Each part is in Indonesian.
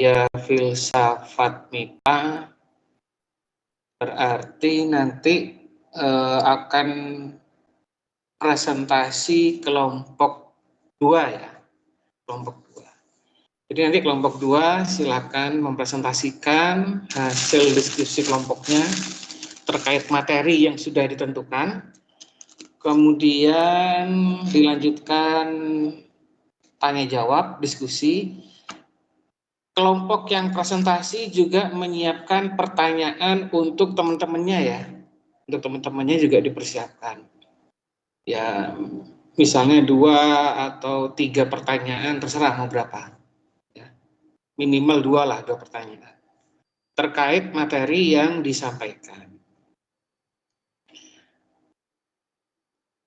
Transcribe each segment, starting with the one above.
Ya, filsafat MIPA berarti nanti akan presentasi kelompok 2 ya, kelompok 2. Jadi nanti kelompok 2 silakan mempresentasikan hasil diskusi kelompoknya terkait materi yang sudah ditentukan. Kemudian dilanjutkan tanya jawab, diskusi. Kelompok yang presentasi juga menyiapkan pertanyaan untuk teman-temannya ya. Untuk teman-temannya juga dipersiapkan. Ya, misalnya 2 atau 3 pertanyaan, terserah mau berapa. Ya. Minimal 2 lah, 2 pertanyaan. Terkait materi yang disampaikan.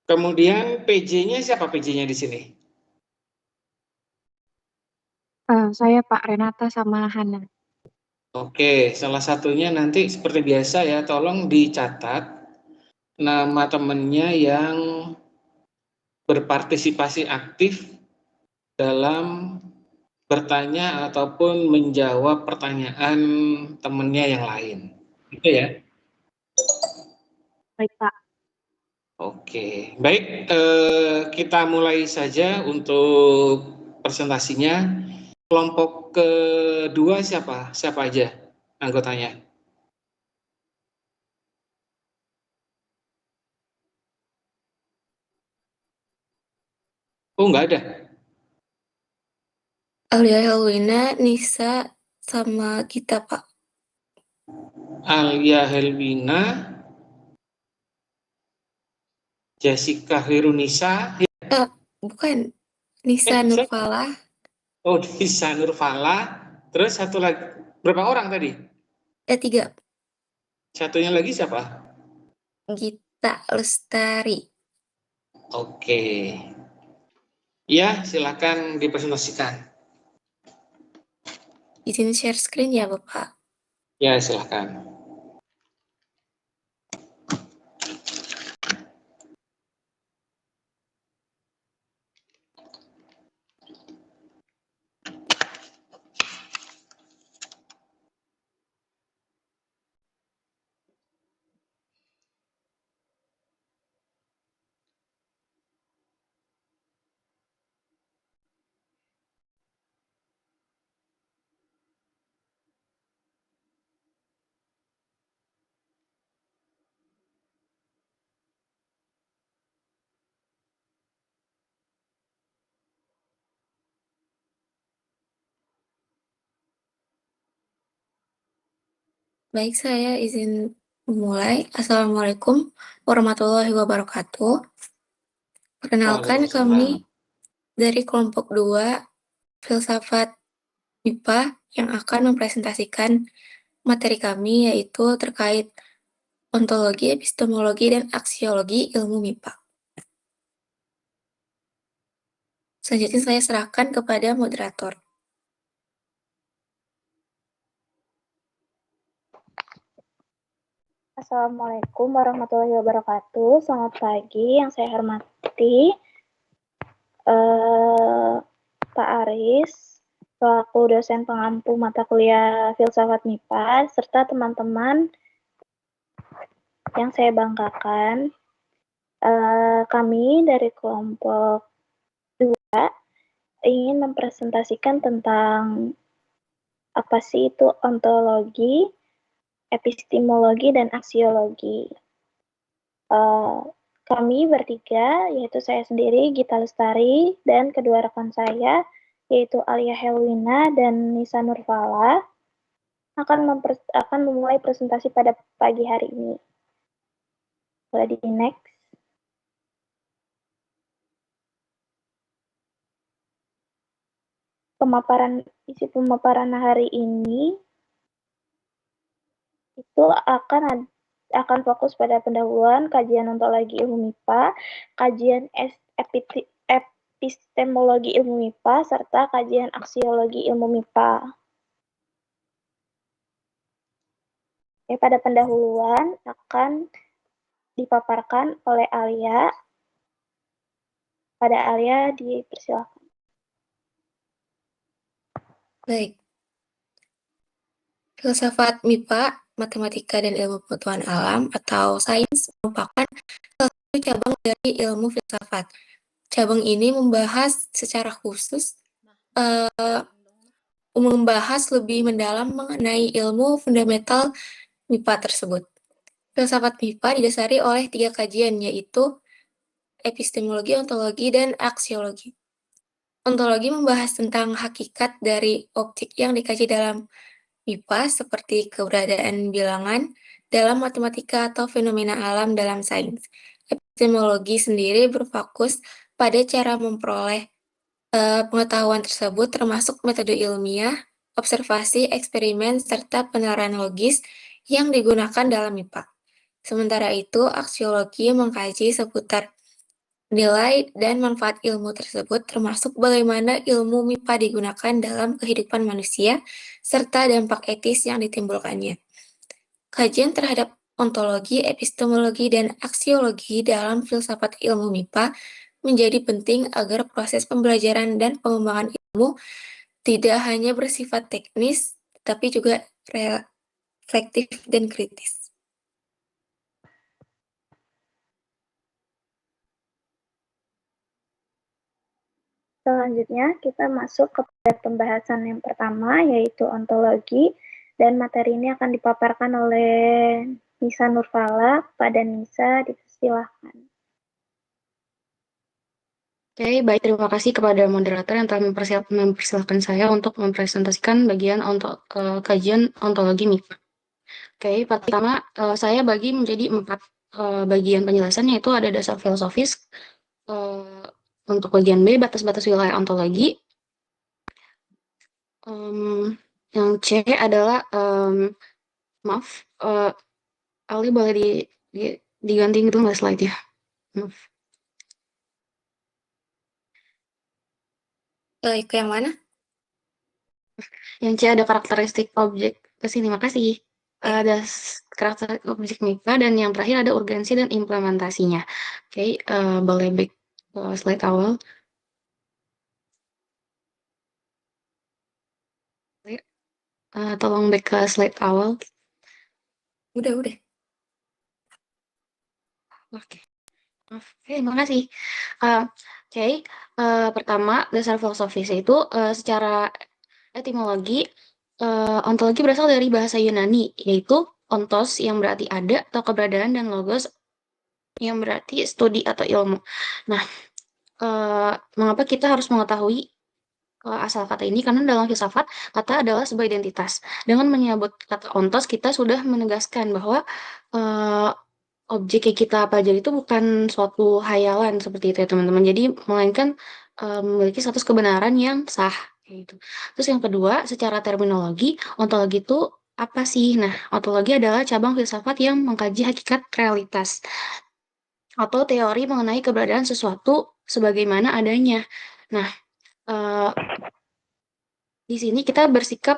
Kemudian PJ-nya siapa PJ-nya di sini? Saya Pak Renata sama Hana. Oke, salah satunya nanti seperti biasa ya, tolong dicatat nama temannya yang berpartisipasi aktif dalam bertanya ataupun menjawab pertanyaan temannya yang lain. Gitu ya. Baik Pak. Oke, baik, kita mulai saja untuk presentasinya. Kelompok kedua siapa? Siapa aja anggotanya? Oh, nggak ada. Alia Helwina, Nisa, sama kita, Pak. Alia Helwina, Jessica Hirunisa. Bukan. Nisa Nurfala. Oh, Nisa Nurfala. Terus satu lagi, berapa orang tadi? 3. Satunya lagi siapa? Gita Lestari. Oke. Ya, silakan dipresentasikan. Izin share screen ya, Bapak. Ya, silakan. Baik, saya izin memulai. Assalamualaikum warahmatullahi wabarakatuh. Perkenalkan, kami dari kelompok 2 Filsafat MIPA yang akan mempresentasikan materi kami, yaitu terkait ontologi, epistemologi, dan aksiologi ilmu MIPA. Selanjutnya saya serahkan kepada moderator. Assalamualaikum warahmatullahi wabarakatuh. Selamat pagi, yang saya hormati Pak Aris, selaku dosen pengampu mata kuliah Filsafat MIPA, serta teman-teman yang saya banggakan. Kami dari kelompok 2 ingin mempresentasikan tentang apa sih itu ontologi, epistemologi, dan aksiologi. Kami bertiga, yaitu saya sendiri, Gita Lestari, dan kedua rekan saya, yaitu Alia Helwina dan Nisa Nurfala, akan memulai presentasi pada pagi hari ini. Boleh di next. Isi pemaparan hari ini itu akan fokus pada pendahuluan, kajian ontologi ilmu MIPA, kajian epistemologi ilmu MIPA, serta kajian aksiologi ilmu MIPA. Pada pendahuluan akan dipaparkan oleh Alia. Pada Alia dipersilakan. Baik. Filsafat MIPA, Matematika dan Ilmu Pengetahuan Alam atau Sains merupakan salah satu cabang dari ilmu filsafat. Cabang ini membahas secara khusus membahas lebih mendalam mengenai ilmu fundamental MIPA tersebut. Filsafat MIPA didasari oleh 3 kajian, yaitu epistemologi, ontologi, dan aksiologi. Ontologi membahas tentang hakikat dari objek yang dikaji dalam MIPA seperti keberadaan bilangan dalam matematika atau fenomena alam dalam sains. Epistemologi sendiri berfokus pada cara memperoleh pengetahuan tersebut termasuk metode ilmiah, observasi, eksperimen, serta penilaian logis yang digunakan dalam MIPA. Sementara itu, aksiologi mengkaji seputar nilai dan manfaat ilmu tersebut, termasuk bagaimana ilmu MIPA digunakan dalam kehidupan manusia, serta dampak etis yang ditimbulkannya. Kajian terhadap ontologi, epistemologi, dan aksiologi dalam filsafat ilmu MIPA menjadi penting agar proses pembelajaran dan pengembangan ilmu tidak hanya bersifat teknis, tetapi juga reflektif dan kritis. Selanjutnya, kita masuk kepada pembahasan yang pertama, yaitu ontologi, dan materi ini akan dipaparkan oleh Nisa Nurfala. Kepada Nisa, dipersilahkan. Oke, baik. Terima kasih kepada moderator yang telah mempersilahkan saya untuk mempresentasikan bagian untuk kajian ontologi MIPA. Oke, pertama saya bagi menjadi 4 bagian penjelasan, yaitu ada dasar filosofis, untuk bagian B, batas-batas wilayah ontologi. Yang C adalah, maaf, Ali boleh diganti gitu nggak slide-nya? Maaf. Ke yang mana? Yang C ada karakteristik objek ke sini, makasih. Ada karakteristik objek MIPA, dan yang terakhir ada urgensi dan implementasinya. Oke, boleh back ke slide awal. Tolong back ke slide awal. Udah. Oke, terima kasih. Oke, pertama dasar filosofis itu secara etimologi, ontologi berasal dari bahasa Yunani, yaitu ontos yang berarti ada atau keberadaan, dan logos yang berarti studi atau ilmu. Nah, mengapa kita harus mengetahui asal kata ini? Karena dalam filsafat, kata adalah sebuah identitas. Dengan menyebut kata ontos, kita sudah menegaskan bahwa objek yang kita pelajari itu bukan suatu hayalan seperti itu ya teman-teman. Jadi melainkan memiliki status kebenaran yang sah. Gitu. Terus yang kedua, secara terminologi, ontologi itu apa sih? Nah, ontologi adalah cabang filsafat yang mengkaji hakikat realitas atau teori mengenai keberadaan sesuatu sebagaimana adanya. Nah, di sini kita bersikap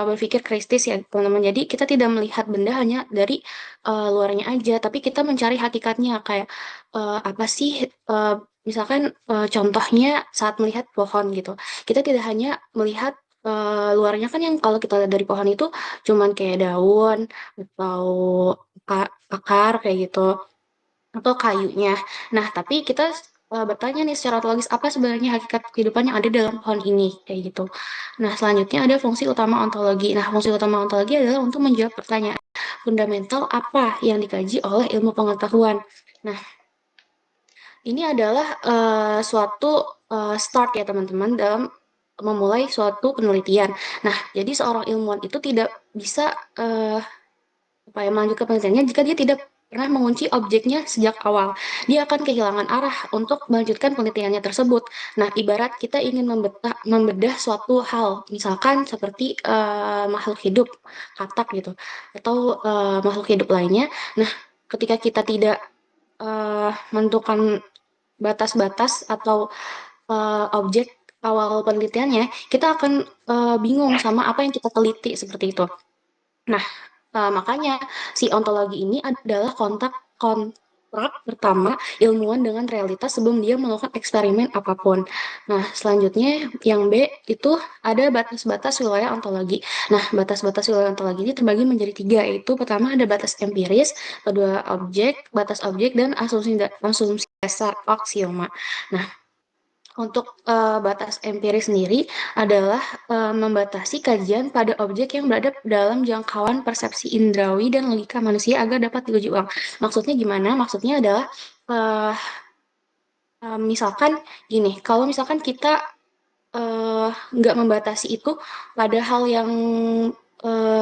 berpikir kritis ya teman-teman. Jadi kita tidak melihat benda hanya dari luarnya aja, tapi kita mencari hakikatnya, kayak apa sih, misalkan contohnya saat melihat pohon gitu. Kita tidak hanya melihat luarnya, kan yang kalau kita lihat dari pohon itu cuman kayak daun atau akar kayak gitu, atau kayunya. Nah, tapi kita bertanya nih secara logis, apa sebenarnya hakikat kehidupan yang ada dalam pohon ini, kayak gitu. Nah, selanjutnya ada fungsi utama ontologi. Nah, fungsi utama ontologi adalah untuk menjawab pertanyaan fundamental apa yang dikaji oleh ilmu pengetahuan. Nah, ini adalah suatu start ya teman-teman dalam memulai suatu penelitian. Nah, jadi seorang ilmuwan itu tidak bisa melanjutkan penelitiannya jika dia tidak pernah mengunci objeknya sejak awal. Dia akan kehilangan arah untuk melanjutkan penelitiannya tersebut. Nah, ibarat kita ingin membedah suatu hal, misalkan seperti makhluk hidup, katak gitu, atau makhluk hidup lainnya. Nah, ketika kita tidak menentukan batas-batas atau objek awal penelitiannya, kita akan bingung sama apa yang kita teliti seperti itu. Nah, makanya si ontologi ini adalah pertama ilmuwan dengan realitas sebelum dia melakukan eksperimen apapun. Nah, selanjutnya yang B itu ada batas-batas wilayah ontologi. Nah, batas-batas wilayah ontologi ini terbagi menjadi 3, yaitu pertama ada batas empiris, kedua batas objek, dan asumsi dasar aksioma. Nah, untuk batas empiris sendiri adalah membatasi kajian pada objek yang berada dalam jangkauan persepsi indrawi dan logika manusia agar dapat diuji ulang. Maksudnya gimana? Maksudnya adalah misalkan gini, kalau misalkan kita nggak membatasi itu pada hal yang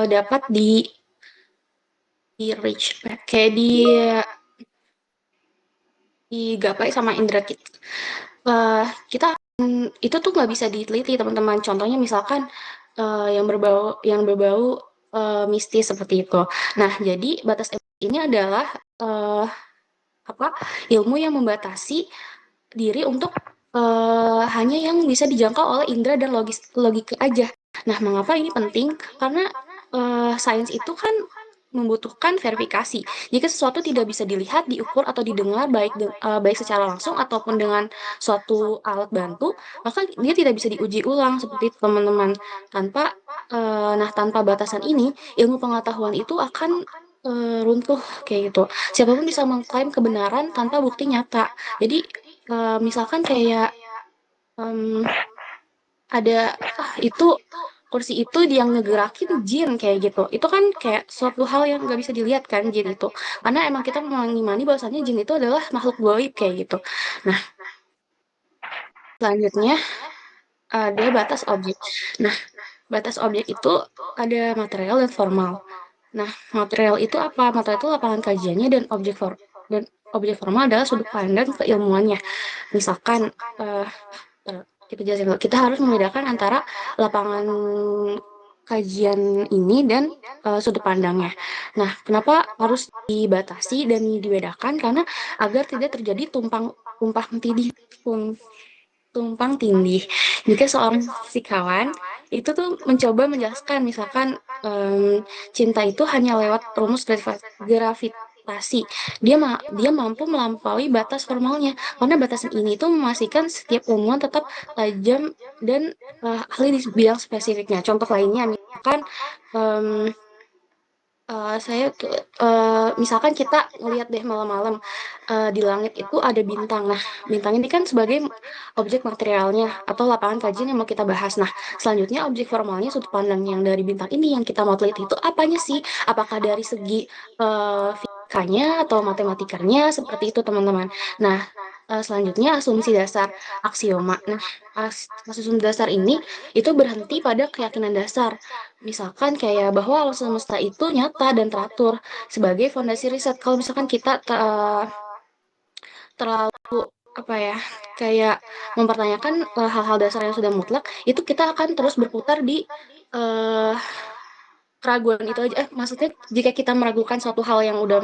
dapat di reach, kayak digapai sama indera kita. Kita itu tuh nggak bisa diteliti, teman-teman. Contohnya misalkan yang berbau mistis seperti itu. Nah, jadi batas ini adalah ilmu yang membatasi diri untuk hanya yang bisa dijangkau oleh indera dan logika aja. Nah, mengapa ini penting? Karena sains itu kan membutuhkan verifikasi. Jika sesuatu tidak bisa dilihat, diukur atau didengar baik secara langsung ataupun dengan suatu alat bantu, maka dia tidak bisa diuji ulang seperti itu, teman-teman. Tanpa batasan ini, ilmu pengetahuan itu akan runtuh kayak gitu. Siapapun bisa mengklaim kebenaran tanpa bukti nyata. Jadi misalkan kayak ada itu kursi itu yang ngegerakin jin kayak gitu. Itu kan kayak suatu hal yang nggak bisa dilihat kan jin itu. Karena emang kita mengimani bahwasannya jin itu adalah makhluk gaib kayak gitu. Nah, selanjutnya ada batas objek. Nah, batas objek itu ada material dan formal. Nah, material itu apa? Material itu lapangan kajiannya, dan objek formal adalah sudut pandang keilmuannya. Misalkan kita jelasin dulu. Kita harus membedakan antara lapangan kajian ini dan sudut pandangnya. Nah, kenapa harus dibatasi dan dibedakan? Karena agar tidak terjadi tumpang tindih. Jika seorang fisikawan itu tuh mencoba menjelaskan, misalkan cinta itu hanya lewat rumus gravitasi, dia mampu melampaui batas formalnya, karena batasan ini tuh memastikan setiap ilmuwan tetap tajam dan ahli di bidang spesifiknya. Contoh lainnya, misalkan misalkan kita ngelihat deh malam-malam di langit itu ada bintang. Nah, bintang ini kan sebagai objek materialnya atau lapangan kajian yang mau kita bahas. Nah, selanjutnya objek formalnya, sudut pandang yang dari bintang ini yang kita mau teliti itu apanya sih? Apakah dari segi fisikanya atau matematikanya, seperti itu, teman-teman. Nah, selanjutnya asumsi dasar aksioma. Nah, asumsi dasar ini itu berhenti pada keyakinan dasar. Misalkan kayak bahwa alam semesta itu nyata dan teratur sebagai fondasi riset. Kalau misalkan kita terlalu kayak mempertanyakan hal-hal dasar yang sudah mutlak, itu kita akan terus berputar di keraguan itu aja. Maksudnya jika kita meragukan suatu hal yang udah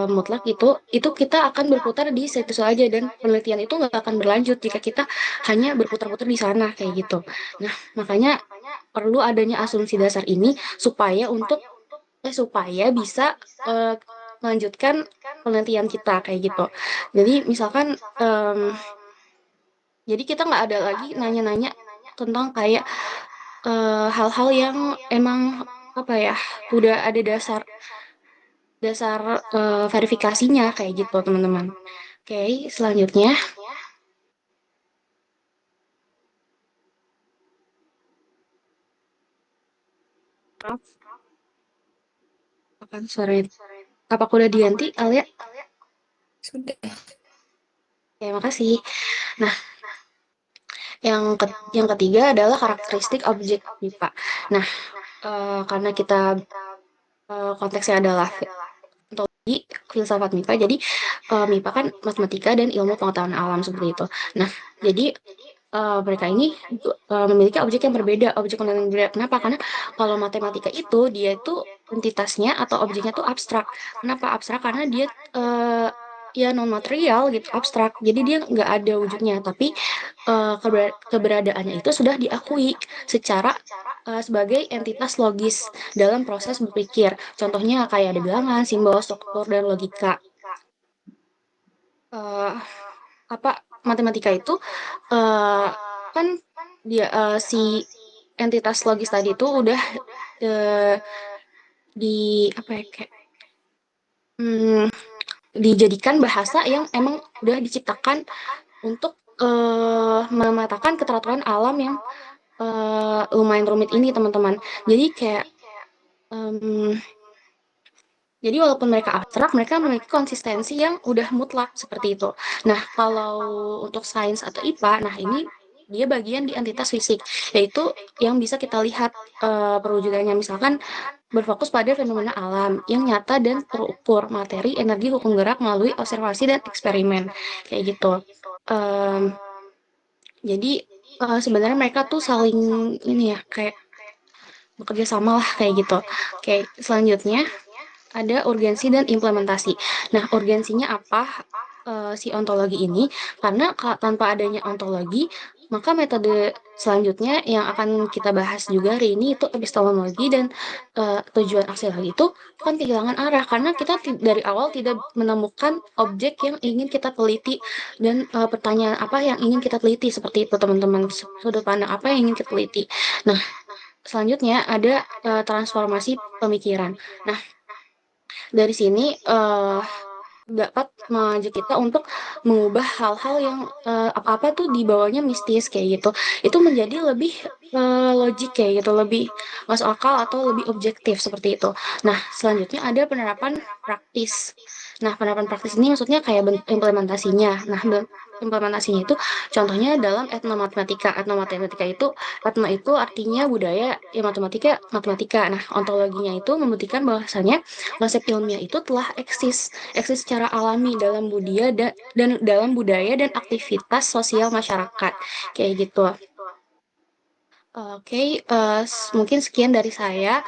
mutlak itu kita akan berputar di situ aja, dan penelitian itu nggak akan berlanjut jika kita hanya berputar-putar di sana kayak gitu. Nah, makanya perlu adanya asumsi dasar ini supaya bisa melanjutkan penelitian kita kayak gitu. Jadi misalkan jadi kita nggak ada lagi nanya-nanya tentang kayak hal-hal yang emang udah ada dasar verifikasinya kayak gitu, teman-teman. Oke, selanjutnya sore. Apakah udah diganti, Alia? Sudah. Oke, makasih. Nah, yang ketiga adalah karakteristik objek MIPA. Nah, karena kita konteksnya adalah ontologi, filsafat MIPA, jadi MIPA kan matematika dan ilmu pengetahuan alam seperti itu. Nah, jadi mereka ini memiliki objek yang berbeda, objek yang berbeda. Kenapa? Karena kalau matematika itu dia itu entitasnya atau objeknya itu abstrak. Kenapa abstrak? Karena dia ya non material gitu, abstrak. Jadi dia nggak ada wujudnya, tapi keberadaannya itu sudah diakui secara sebagai entitas logis dalam proses berpikir. Contohnya kayak ada bilangan, simbol, struktur, dan logika. matematika itu kan dia si entitas logis tadi itu udah dijadikan bahasa yang emang udah diciptakan untuk mematakan keteraturan alam yang lumayan rumit ini, teman-teman. Jadi kayak jadi walaupun mereka abstrak, mereka memiliki konsistensi yang udah mutlak seperti itu. Nah, kalau untuk sains atau IPA, nah ini dia bagian di entitas fisik, yaitu yang bisa kita lihat perwujudannya. Misalkan berfokus pada fenomena alam yang nyata dan terukur, materi, energi, hukum gerak melalui observasi dan eksperimen, kayak gitu. Jadi sebenarnya mereka tuh saling ini ya, kayak bekerja sama lah kayak gitu. Oke, selanjutnya ada urgensi dan implementasi. Nah, urgensinya apa si ontologi ini? Karena tanpa adanya ontologi, maka metode selanjutnya yang akan kita bahas juga hari ini itu epistemologi, dan tujuan aksiologi itu kan kehilangan arah karena kita dari awal tidak menemukan objek yang ingin kita teliti dan pertanyaan apa yang ingin kita teliti, seperti itu teman-teman, sudut pandang apa yang ingin kita teliti. Nah, selanjutnya ada transformasi pemikiran. Nah, dari sini dapat mengajak kita untuk mengubah hal-hal yang apa-apa tuh dibawanya mistis kayak gitu. Itu menjadi lebih logik kayak gitu, lebih masuk akal atau lebih objektif seperti itu. Nah, selanjutnya ada penerapan praktis. Nah, penerapan praktis ini maksudnya kayak implementasinya. Nah, implementasinya itu contohnya dalam etnomatematika. Etnomatematika itu, etno itu artinya budaya, ya matematika, matematika. Nah, ontologinya itu membuktikan bahwasanya konsep ilmiah itu telah eksis secara alami dalam budaya dan dalam budaya dan aktivitas sosial masyarakat kayak gitu. Oke, mungkin sekian dari saya.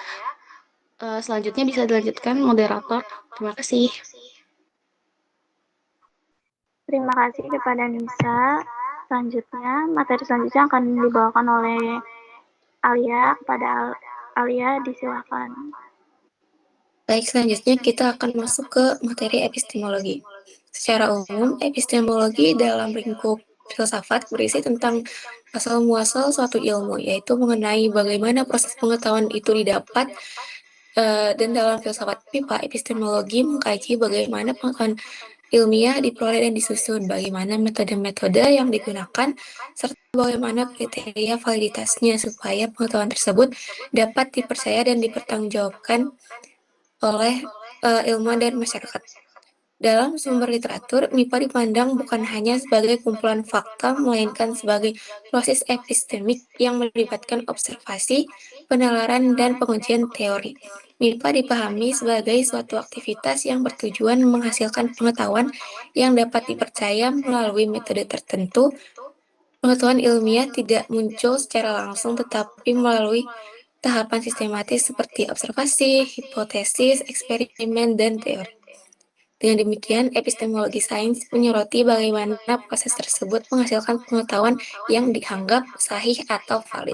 Selanjutnya bisa dilanjutkan moderator. Terima kasih. Terima kasih kepada Nisa. Selanjutnya, materi selanjutnya akan dibawakan oleh Alia. Kepada Alia, disilakan. Baik, selanjutnya kita akan masuk ke materi epistemologi. Secara umum, epistemologi dalam lingkup filsafat berisi tentang asal-muasal suatu ilmu, yaitu mengenai bagaimana proses pengetahuan itu didapat, dan dalam filsafat MIPA, epistemologi mengkaji bagaimana pengetahuan ilmiah diperoleh dan disusun, bagaimana metode-metode yang digunakan, serta bagaimana kriteria validitasnya supaya pengetahuan tersebut dapat dipercaya dan dipertanggungjawabkan oleh ilmuwan dan masyarakat. Dalam sumber literatur, MIPA dipandang bukan hanya sebagai kumpulan fakta, melainkan sebagai proses epistemik yang melibatkan observasi, penalaran, dan pengujian teori. MIPA dipahami sebagai suatu aktivitas yang bertujuan menghasilkan pengetahuan yang dapat dipercaya melalui metode tertentu. Pengetahuan ilmiah tidak muncul secara langsung, tetapi melalui tahapan sistematis seperti observasi, hipotesis, eksperimen, dan teori. Dengan demikian, epistemologi sains menyoroti bagaimana proses tersebut menghasilkan pengetahuan yang dianggap sahih atau valid.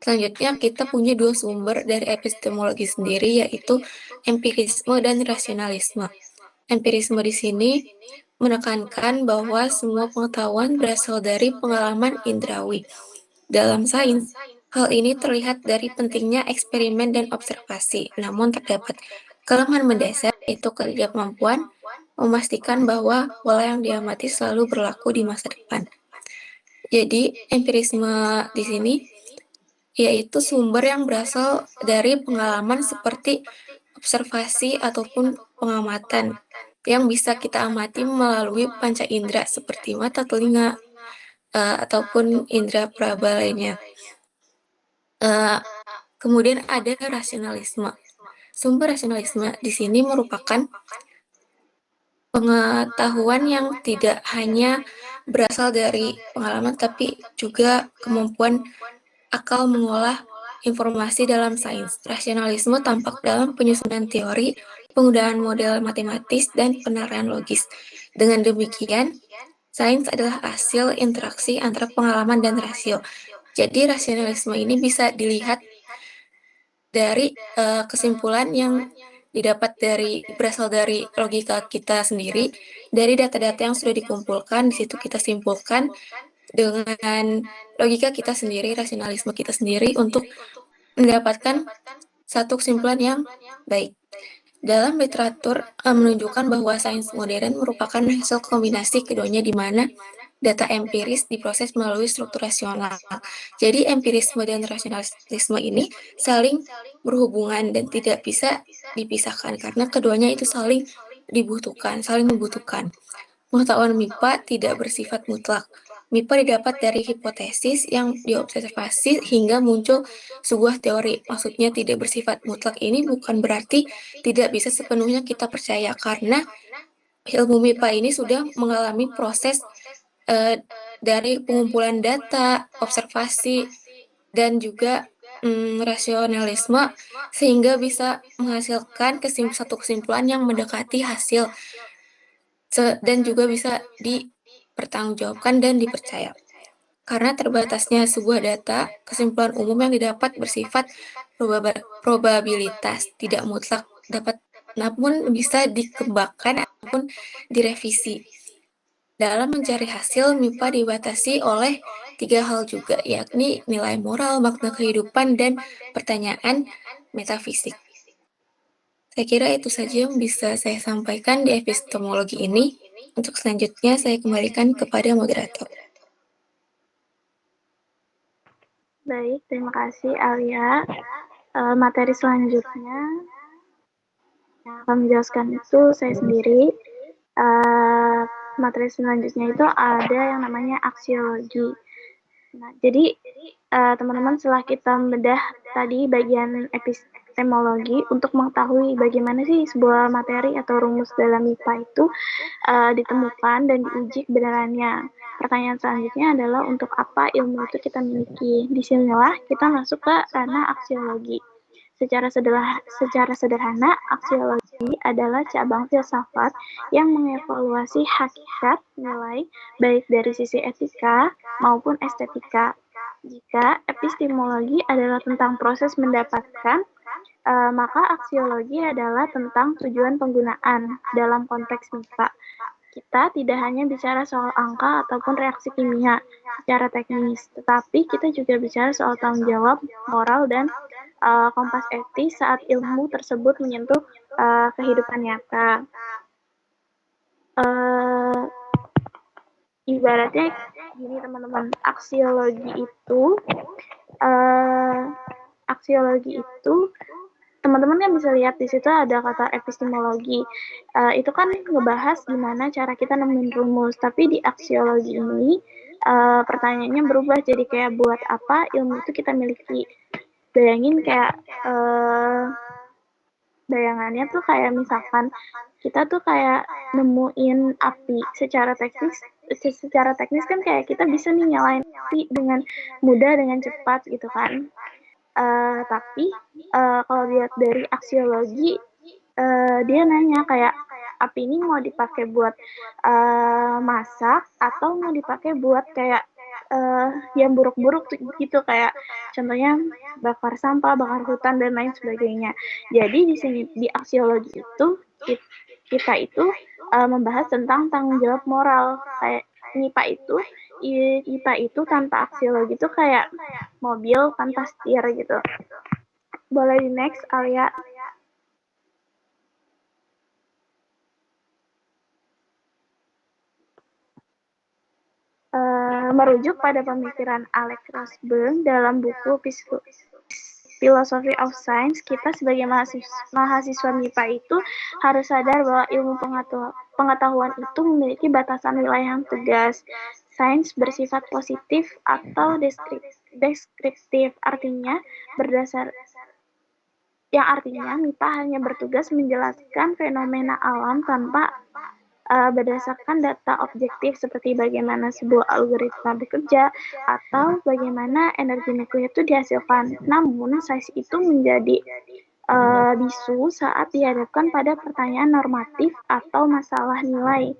Selanjutnya, kita punya dua sumber dari epistemologi sendiri, yaitu empirisme dan rasionalisme. Empirisme di sini menekankan bahwa semua pengetahuan berasal dari pengalaman indrawi. Dalam sains, hal ini terlihat dari pentingnya eksperimen dan observasi, namun terdapat kelemahan mendasar, yaitu ketidakmampuan memastikan bahwa pola yang diamati selalu berlaku di masa depan. Jadi, empirisme di sini yaitu sumber yang berasal dari pengalaman seperti observasi ataupun pengamatan yang bisa kita amati melalui panca indera seperti mata, telinga, ataupun indera peraba lainnya. Kemudian ada rasionalisme. Sumber rasionalisme di sini merupakan pengetahuan yang tidak hanya berasal dari pengalaman, tapi juga kemampuan akal mengolah informasi dalam sains. Rasionalisme tampak dalam penyusunan teori, penggunaan model matematis, dan penerapan logis. Dengan demikian, sains adalah hasil interaksi antara pengalaman dan rasio. Jadi rasionalisme ini bisa dilihat dari kesimpulan yang berasal dari logika kita sendiri, dari data-data yang sudah dikumpulkan. Di situ kita simpulkan dengan logika kita sendiri, rasionalisme kita sendiri untuk mendapatkan satu kesimpulan yang baik. Dalam literatur menunjukkan bahwa sains modern merupakan hasil kombinasi keduanya, di mana data empiris diproses melalui struktur rasional. Jadi empirisme dan rasionalisme ini saling berhubungan dan tidak bisa dipisahkan karena keduanya itu saling membutuhkan. Pengetahuan MIPA tidak bersifat mutlak. MIPA didapat dari hipotesis yang diobservasi hingga muncul sebuah teori. Maksudnya tidak bersifat mutlak ini bukan berarti tidak bisa sepenuhnya kita percaya, karena ilmu MIPA ini sudah mengalami proses dari pengumpulan data, observasi, dan juga rasionalisme, sehingga bisa menghasilkan satu kesimpulan yang mendekati hasil dan juga bisa dipertanggungjawabkan dan dipercaya. Karena terbatasnya sebuah data, kesimpulan umum yang didapat bersifat probabilitas, tidak mutlak, namun bisa dikembangkan ataupun direvisi. Dalam mencari hasil, MIPA dibatasi oleh 3 hal juga, yakni nilai moral, makna kehidupan, dan pertanyaan metafisik. Saya kira itu saja yang bisa saya sampaikan di epistemologi ini. Untuk selanjutnya, saya kembalikan kepada moderator. Baik, terima kasih Alia. Materi selanjutnya yang akan menjelaskan itu saya sendiri. Materi selanjutnya itu ada yang namanya aksiologi. Nah, jadi teman-teman setelah kita membedah tadi bagian epistemologi untuk mengetahui bagaimana sih sebuah materi atau rumus dalam MIPA itu ditemukan dan diuji kebenarannya. Pertanyaan selanjutnya adalah untuk apa ilmu itu kita miliki. Disinilah kita masuk ke ranah aksiologi. Secara sederhana, aksiologi adalah cabang filsafat yang mengevaluasi hakikat nilai baik dari sisi etika maupun estetika. Jika epistemologi adalah tentang proses mendapatkan, maka aksiologi adalah tentang tujuan penggunaan dalam konteks MIPA. Kita tidak hanya bicara soal angka ataupun reaksi kimia secara teknis, tetapi kita juga bicara soal tanggung jawab, moral, dan kompas etis saat ilmu tersebut menyentuh kehidupan nyata. Ibaratnya gini teman-teman, aksiologi itu teman-teman kan bisa lihat di situ ada kata epistemologi. Itu kan ngebahas gimana cara kita nemuin rumus, tapi di aksiologi ini pertanyaannya berubah jadi kayak buat apa ilmu itu kita miliki. Bayangin kayak bayangannya tuh kayak misalkan kita tuh kayak nemuin api secara teknis kan kayak kita bisa nih nyalain api dengan mudah, dengan cepat gitu kan. Tapi kalau lihat dari aksiologi, dia nanya kayak api ini mau dipakai buat masak atau mau dipakai buat kayak yang buruk-buruk gitu, kayak contohnya bakar sampah, bakar hutan, dan lain sebagainya. Jadi di sini di aksiologi itu kita itu membahas tentang tanggung jawab moral. Kayak IPA itu tanpa aksiologi itu kayak mobil tanpa setir gitu. Boleh di next, Alia. Merujuk pada pemikiran Alex Rosburn dalam buku Philosophy of Science, kita sebagai mahasiswa MIPA itu harus sadar bahwa ilmu pengetahuan itu memiliki batasan wilayah yang tegas. Sains bersifat positif atau deskriptif, artinya MIPA hanya bertugas menjelaskan fenomena alam tanpa berdasarkan data objektif seperti bagaimana sebuah algoritma bekerja atau bagaimana energi nuklir itu dihasilkan. Namun, sains itu menjadi bisu saat dihadapkan pada pertanyaan normatif atau masalah nilai.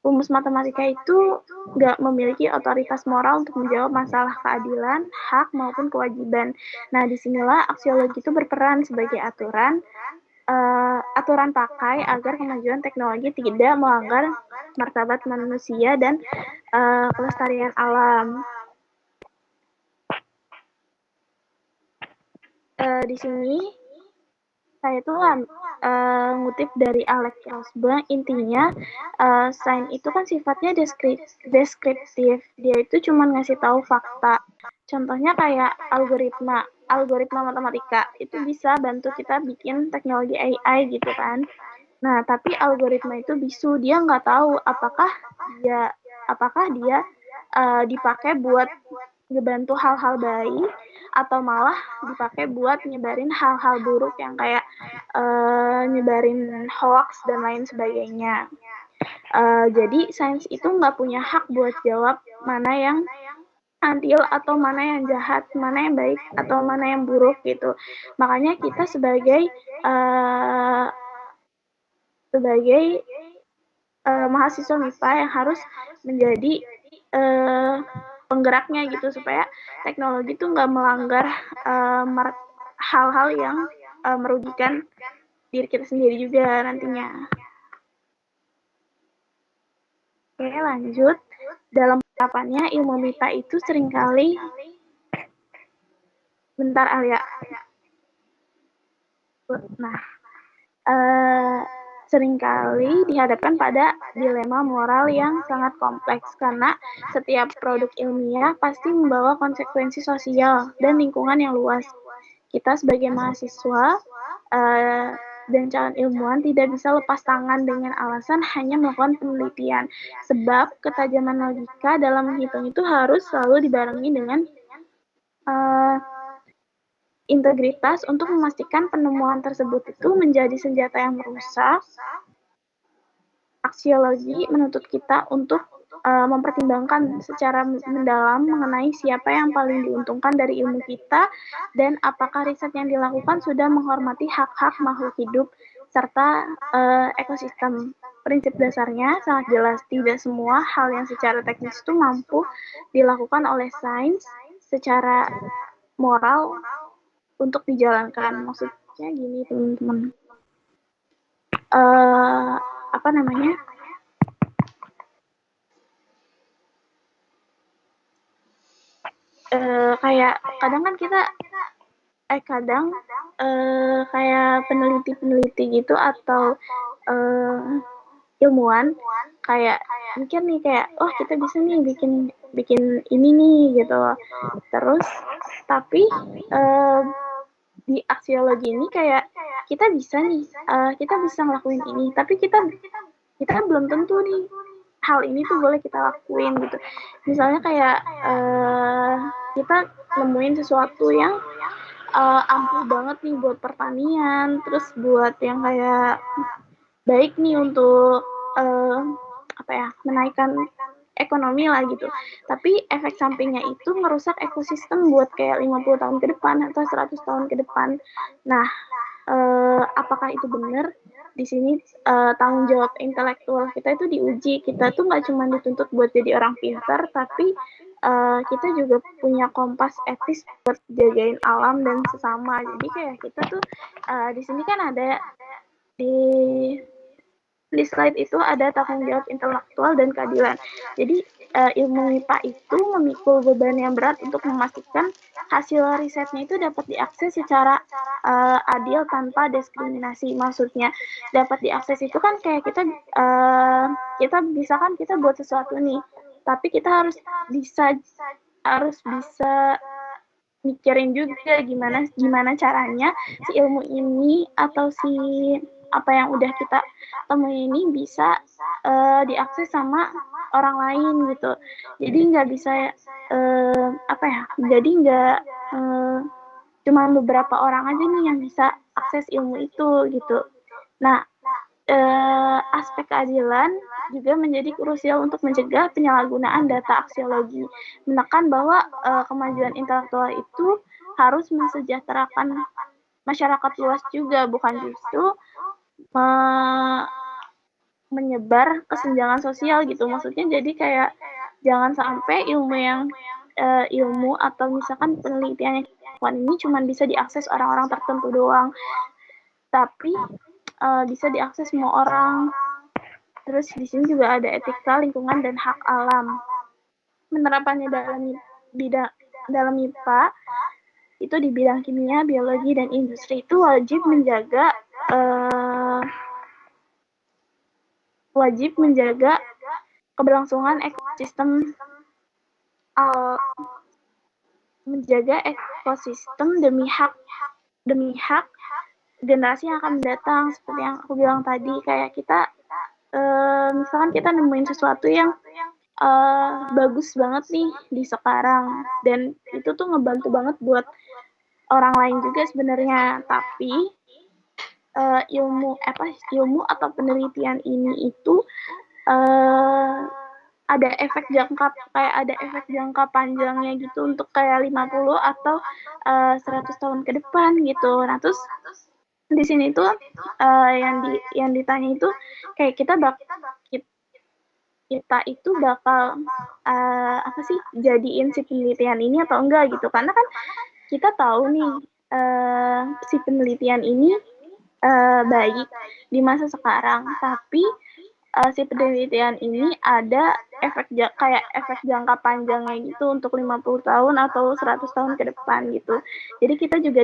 Rumus matematika itu nggak memiliki otoritas moral untuk menjawab masalah keadilan, hak, maupun kewajiban. Nah, disinilah aksiologi itu berperan sebagai aturan pakai agar kemajuan teknologi tidak melanggar martabat manusia dan kelestarian alam. Di sini saya tuh ngutip dari Alex Rosbaum, intinya sains itu kan sifatnya deskriptif. Dia itu cuma ngasih tahu fakta. Contohnya kayak algoritma matematika itu bisa bantu kita bikin teknologi AI gitu kan. Nah, tapi algoritma itu bisu, dia nggak tahu apakah dia dipakai buat ngebantu hal-hal baik atau malah dipakai buat nyebarin hal-hal buruk yang kayak nyebarin hoax dan lain sebagainya. Jadi sains itu nggak punya hak buat jawab mana yang adil atau mana yang jahat, mana yang baik atau mana yang buruk gitu. Makanya kita sebagai mahasiswa MIPA yang harus menjadi penggeraknya gitu supaya teknologi itu nggak melanggar hal-hal yang merugikan diri kita sendiri juga nantinya. Oke, lanjut. Dalam penerapannya ilmu MIPA itu seringkali seringkali dihadapkan pada dilema moral yang sangat kompleks karena setiap produk ilmiah pasti membawa konsekuensi sosial dan lingkungan yang luas. Kita sebagai mahasiswa dan calon ilmuwan tidak bisa lepas tangan dengan alasan hanya melakukan penelitian, sebab ketajaman logika dalam menghitung itu harus selalu dibarengi dengan integritas untuk memastikan penemuan tersebut itu menjadi senjata yang merusak. Aksiologi menuntut kita untuk mempertimbangkan secara mendalam mengenai siapa yang paling diuntungkan dari ilmu kita dan apakah riset yang dilakukan sudah menghormati hak-hak makhluk hidup serta ekosistem. Prinsip dasarnya sangat jelas, tidak semua hal yang secara teknis itu mampu dilakukan oleh sains secara moral untuk dijalankan. Maksudnya gini teman-teman, kayak kadang kan kita kayak peneliti gitu atau ilmuwan kayak mikir nih kayak kita bisa nih bikin ini nih gitu. Terus tapi di aksiologi ini kayak kita bisa ngelakuin ini, tapi kita belum tentu nih hal ini tuh boleh kita lakuin gitu. Misalnya kayak kita nemuin sesuatu yang ampuh banget nih buat pertanian, terus buat yang kayak baik nih untuk menaikkan ekonomi lah gitu. Tapi efek sampingnya itu merusak ekosistem buat kayak 50 tahun ke depan atau 100 tahun ke depan. Nah, apakah itu benar? Di sini tanggung jawab intelektual kita itu diuji. Kita tuh nggak cuma dituntut buat jadi orang pintar, tapi kita juga punya kompas etis buat jagain alam dan sesama. Jadi kayak kita tuh di sini kan ada di slide itu ada tanggung jawab intelektual dan keadilan. Jadi ilmu MIPA itu memikul beban yang berat untuk memastikan hasil risetnya itu dapat diakses secara adil tanpa diskriminasi. Maksudnya dapat diakses itu kan kayak kita buat sesuatu nih, tapi kita harus bisa mikirin juga gimana caranya si ilmu ini atau si apa yang udah kita temuin ini bisa diakses sama orang lain gitu. Jadi nggak bisa jadi nggak cuma beberapa orang aja nih yang bisa akses ilmu itu gitu. Nah, aspek keadilan juga menjadi krusial untuk mencegah penyalahgunaan data aksiologi, menekan bahwa kemajuan intelektual itu harus mensejahterakan masyarakat luas juga, bukan justru menyebar kesenjangan sosial gitu. Maksudnya jadi kayak jangan sampai ilmu atau misalkan penelitian yang ini cuma bisa diakses orang-orang tertentu doang, tapi bisa diakses semua orang. Terus di sini juga ada etika lingkungan dan hak alam. Penerapannya dalam MIPA itu di bidang kimia, biologi, dan industri itu wajib menjaga keberlangsungan ekosistem demi hak generasi yang akan mendatang. Seperti yang aku bilang tadi, kayak kita misalkan kita nemuin sesuatu yang bagus banget nih di sekarang, dan itu tuh ngebantu banget buat orang lain juga sebenarnya. Tapi ilmu atau penelitian ini itu ada efek jangka panjangnya gitu, untuk kayak 50 atau 100 tahun ke depan gitu. Nah, terus di sini tuh yang ditanya itu kayak kita itu bakal jadiin si penelitian ini atau enggak gitu, karena kan kita tahu nih si penelitian ini baik di masa sekarang, tapi si penelitian ini ada efek jangka panjangnya gitu, untuk 50 tahun atau 100 tahun ke depan gitu. Jadi kita juga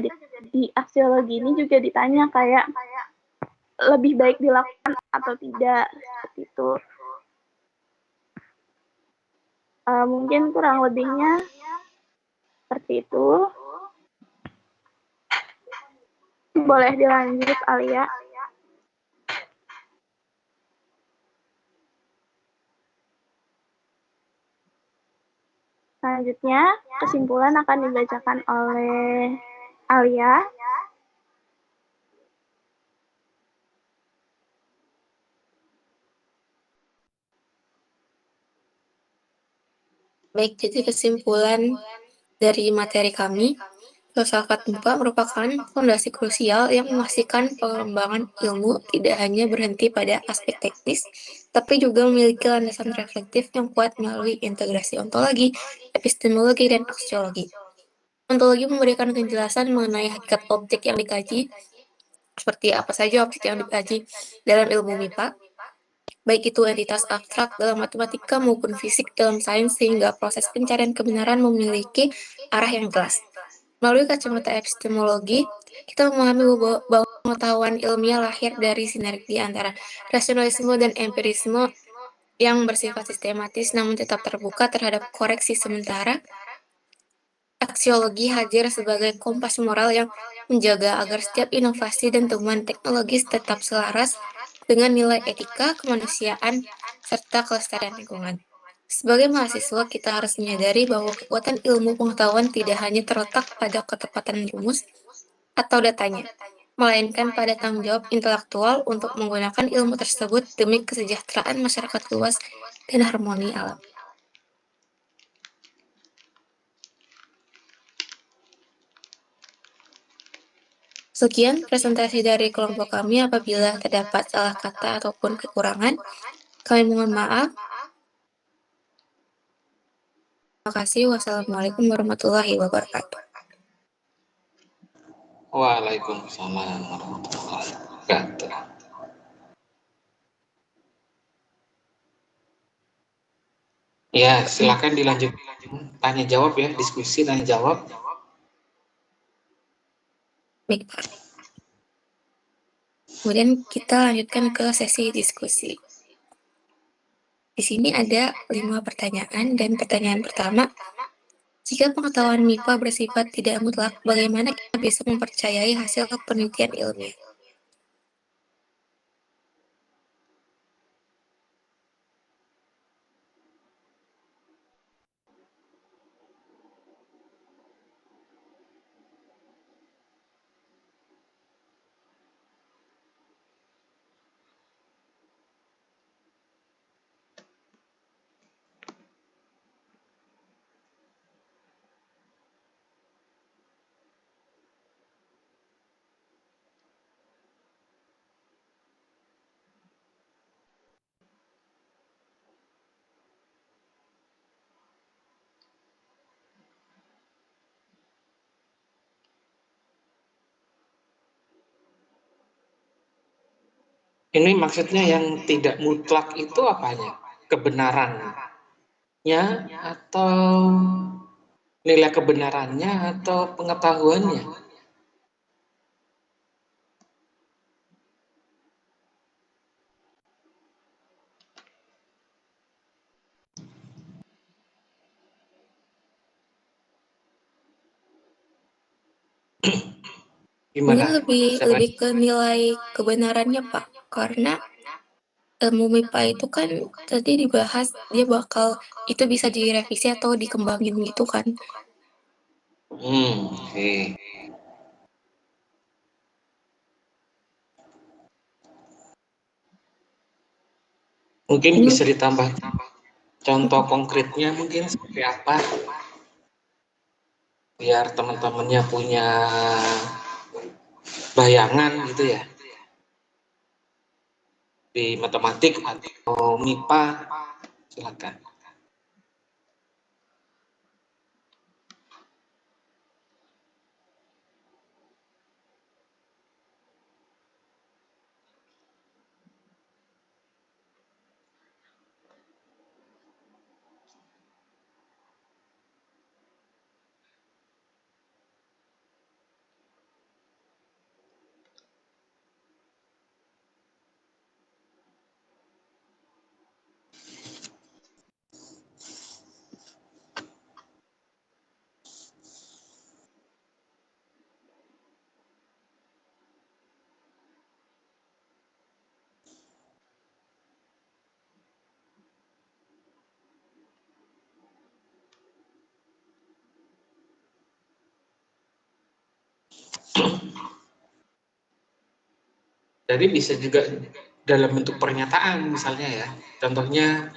di aksiologi ini juga ditanya kayak lebih baik dilakukan atau tidak, seperti itu. Mungkin kurang lebihnya seperti itu. Boleh dilanjut, Alia. Selanjutnya, kesimpulan akan dibacakan oleh Alia. Baik, jadi kesimpulan dari materi kami, filsafat MIPA merupakan fondasi krusial yang memastikan pengembangan ilmu tidak hanya berhenti pada aspek teknis, tapi juga memiliki landasan reflektif yang kuat melalui integrasi ontologi, epistemologi, dan aksiologi. Ontologi memberikan penjelasan mengenai hakikat objek yang dikaji, seperti apa saja objek yang dikaji dalam ilmu MIPA, baik itu entitas abstrak dalam matematika maupun fisik dalam sains, sehingga proses pencarian kebenaran memiliki arah yang jelas. Melalui kacamata epistemologi, kita memahami bahwa pengetahuan ilmiah lahir dari sinergi antara rasionalisme dan empirisme yang bersifat sistematis namun tetap terbuka terhadap koreksi sementara. Aksiologi hadir sebagai kompas moral yang menjaga agar setiap inovasi dan temuan teknologis tetap selaras dengan nilai etika, kemanusiaan, serta kelestarian lingkungan. Sebagai mahasiswa, kita harus menyadari bahwa kekuatan ilmu pengetahuan tidak hanya terletak pada ketepatan rumus atau datanya, melainkan pada tanggung jawab intelektual untuk menggunakan ilmu tersebut demi kesejahteraan masyarakat luas dan harmoni alam. Sekian presentasi dari kelompok kami. Apabila terdapat salah kata ataupun kekurangan, kami mohon maaf. Terima kasih. Wassalamualaikum warahmatullahi wabarakatuh. Waalaikumsalam warahmatullahi wabarakatuh. Ya, silakan dilanjut tanya jawab ya, diskusi tanya jawab. Baik, Pak. Kemudian kita lanjutkan ke sesi diskusi. Di sini ada 5 pertanyaan, dan pertanyaan pertama, jika pengetahuan MIPA bersifat tidak mutlak, bagaimana kita bisa mempercayai hasil penelitian ilmiah? Ini maksudnya yang tidak mutlak itu apanya? Kebenarannya atau nilai kebenarannya atau pengetahuannya? Ini Gimana? lebih ke nilai kebenarannya, Pak. Karena ilmu MIPA itu kan tadi dibahas dia bakal itu bisa direvisi atau dikembangin gitu kan. Oke. Mungkin bisa ditambah contoh konkretnya mungkin seperti apa? Biar teman-temannya punya bayangan gitu ya. Di matematik atau MIPA, silakan. Jadi bisa juga dalam bentuk pernyataan misalnya ya. Contohnya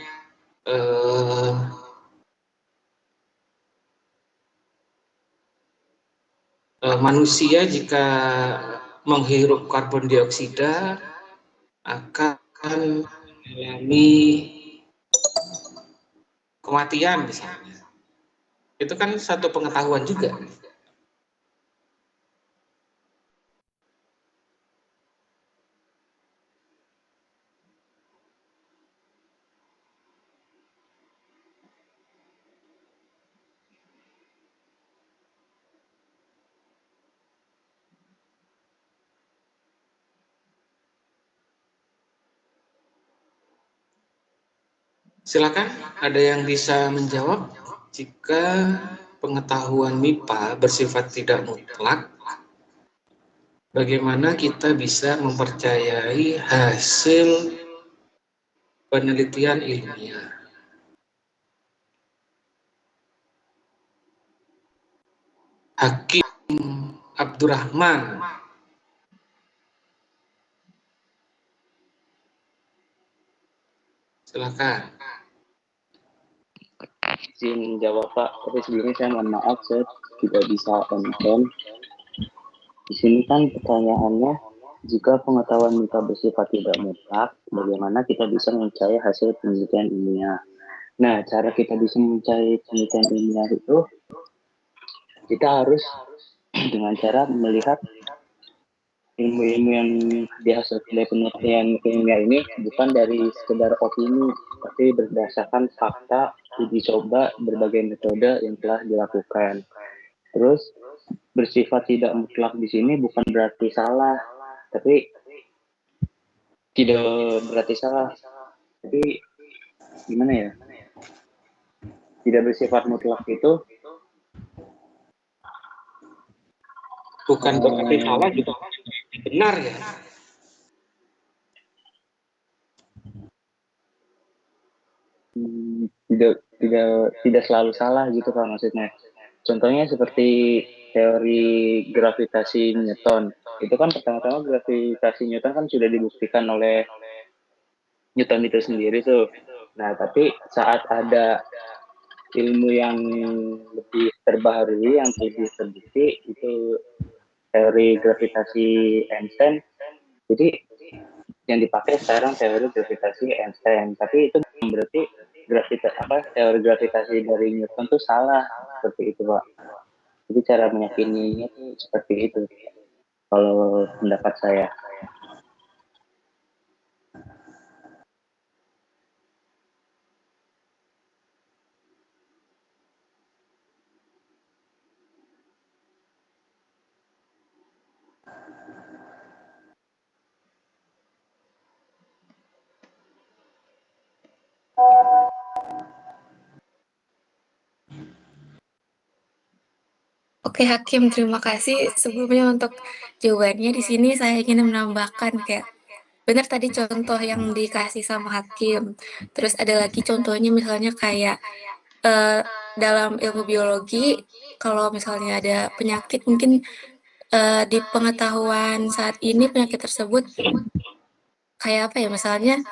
manusia jika menghirup karbon dioksida akan mengalami kematian misalnya. Itu kan satu pengetahuan juga. Silakan, ada yang bisa menjawab? Jika pengetahuan MIPA bersifat tidak mutlak, bagaimana kita bisa mempercayai hasil penelitian ilmiah? Hakim Abdurrahman, silakan. Izin jawab Pak, tapi sebelumnya saya mohon maaf saya tidak bisa on-cam. Di sini kan pertanyaannya, jika pengetahuan MIPA bersifat tidak mutlak, bagaimana kita bisa mempercayai hasil penelitian ilmiah? Nah, cara kita bisa mempercayai penelitian ilmiah itu, kita harus dengan cara melihat ilmu-ilmu yang dihasilkan dari penelitian ilmiah ini bukan dari sekedar opini, tapi berdasarkan fakta, uji coba, berbagai metode yang telah dilakukan. Terus bersifat tidak mutlak di sini bukan berarti salah, tapi tidak berarti salah. Tapi gimana ya? Tidak bersifat mutlak itu Bukan berarti salah juga benar ya. tidak selalu salah gitu Pak maksudnya. Contohnya seperti teori gravitasi Newton. Itu kan pertama-tama gravitasi Newton kan sudah dibuktikan oleh Newton itu sendiri tuh. Nah, tapi saat ada ilmu yang lebih terbaharui, yang lebih terbukti, itu teori gravitasi Einstein. Jadi yang dipakai sekarang teori gravitasi Einstein. Tapi itu berarti teori gravitasi dari Newton tuh salah, seperti itu Pak. Jadi cara meyakininya tuh seperti itu kalau pendapat saya. Oke, Hakim, terima kasih sebelumnya untuk jawabannya. Di sini saya ingin menambahkan kayak benar tadi contoh yang dikasih sama Hakim. Terus ada lagi contohnya misalnya kayak dalam ilmu biologi, kalau misalnya ada penyakit mungkin di pengetahuan saat ini penyakit tersebut kayak apa ya, misalnya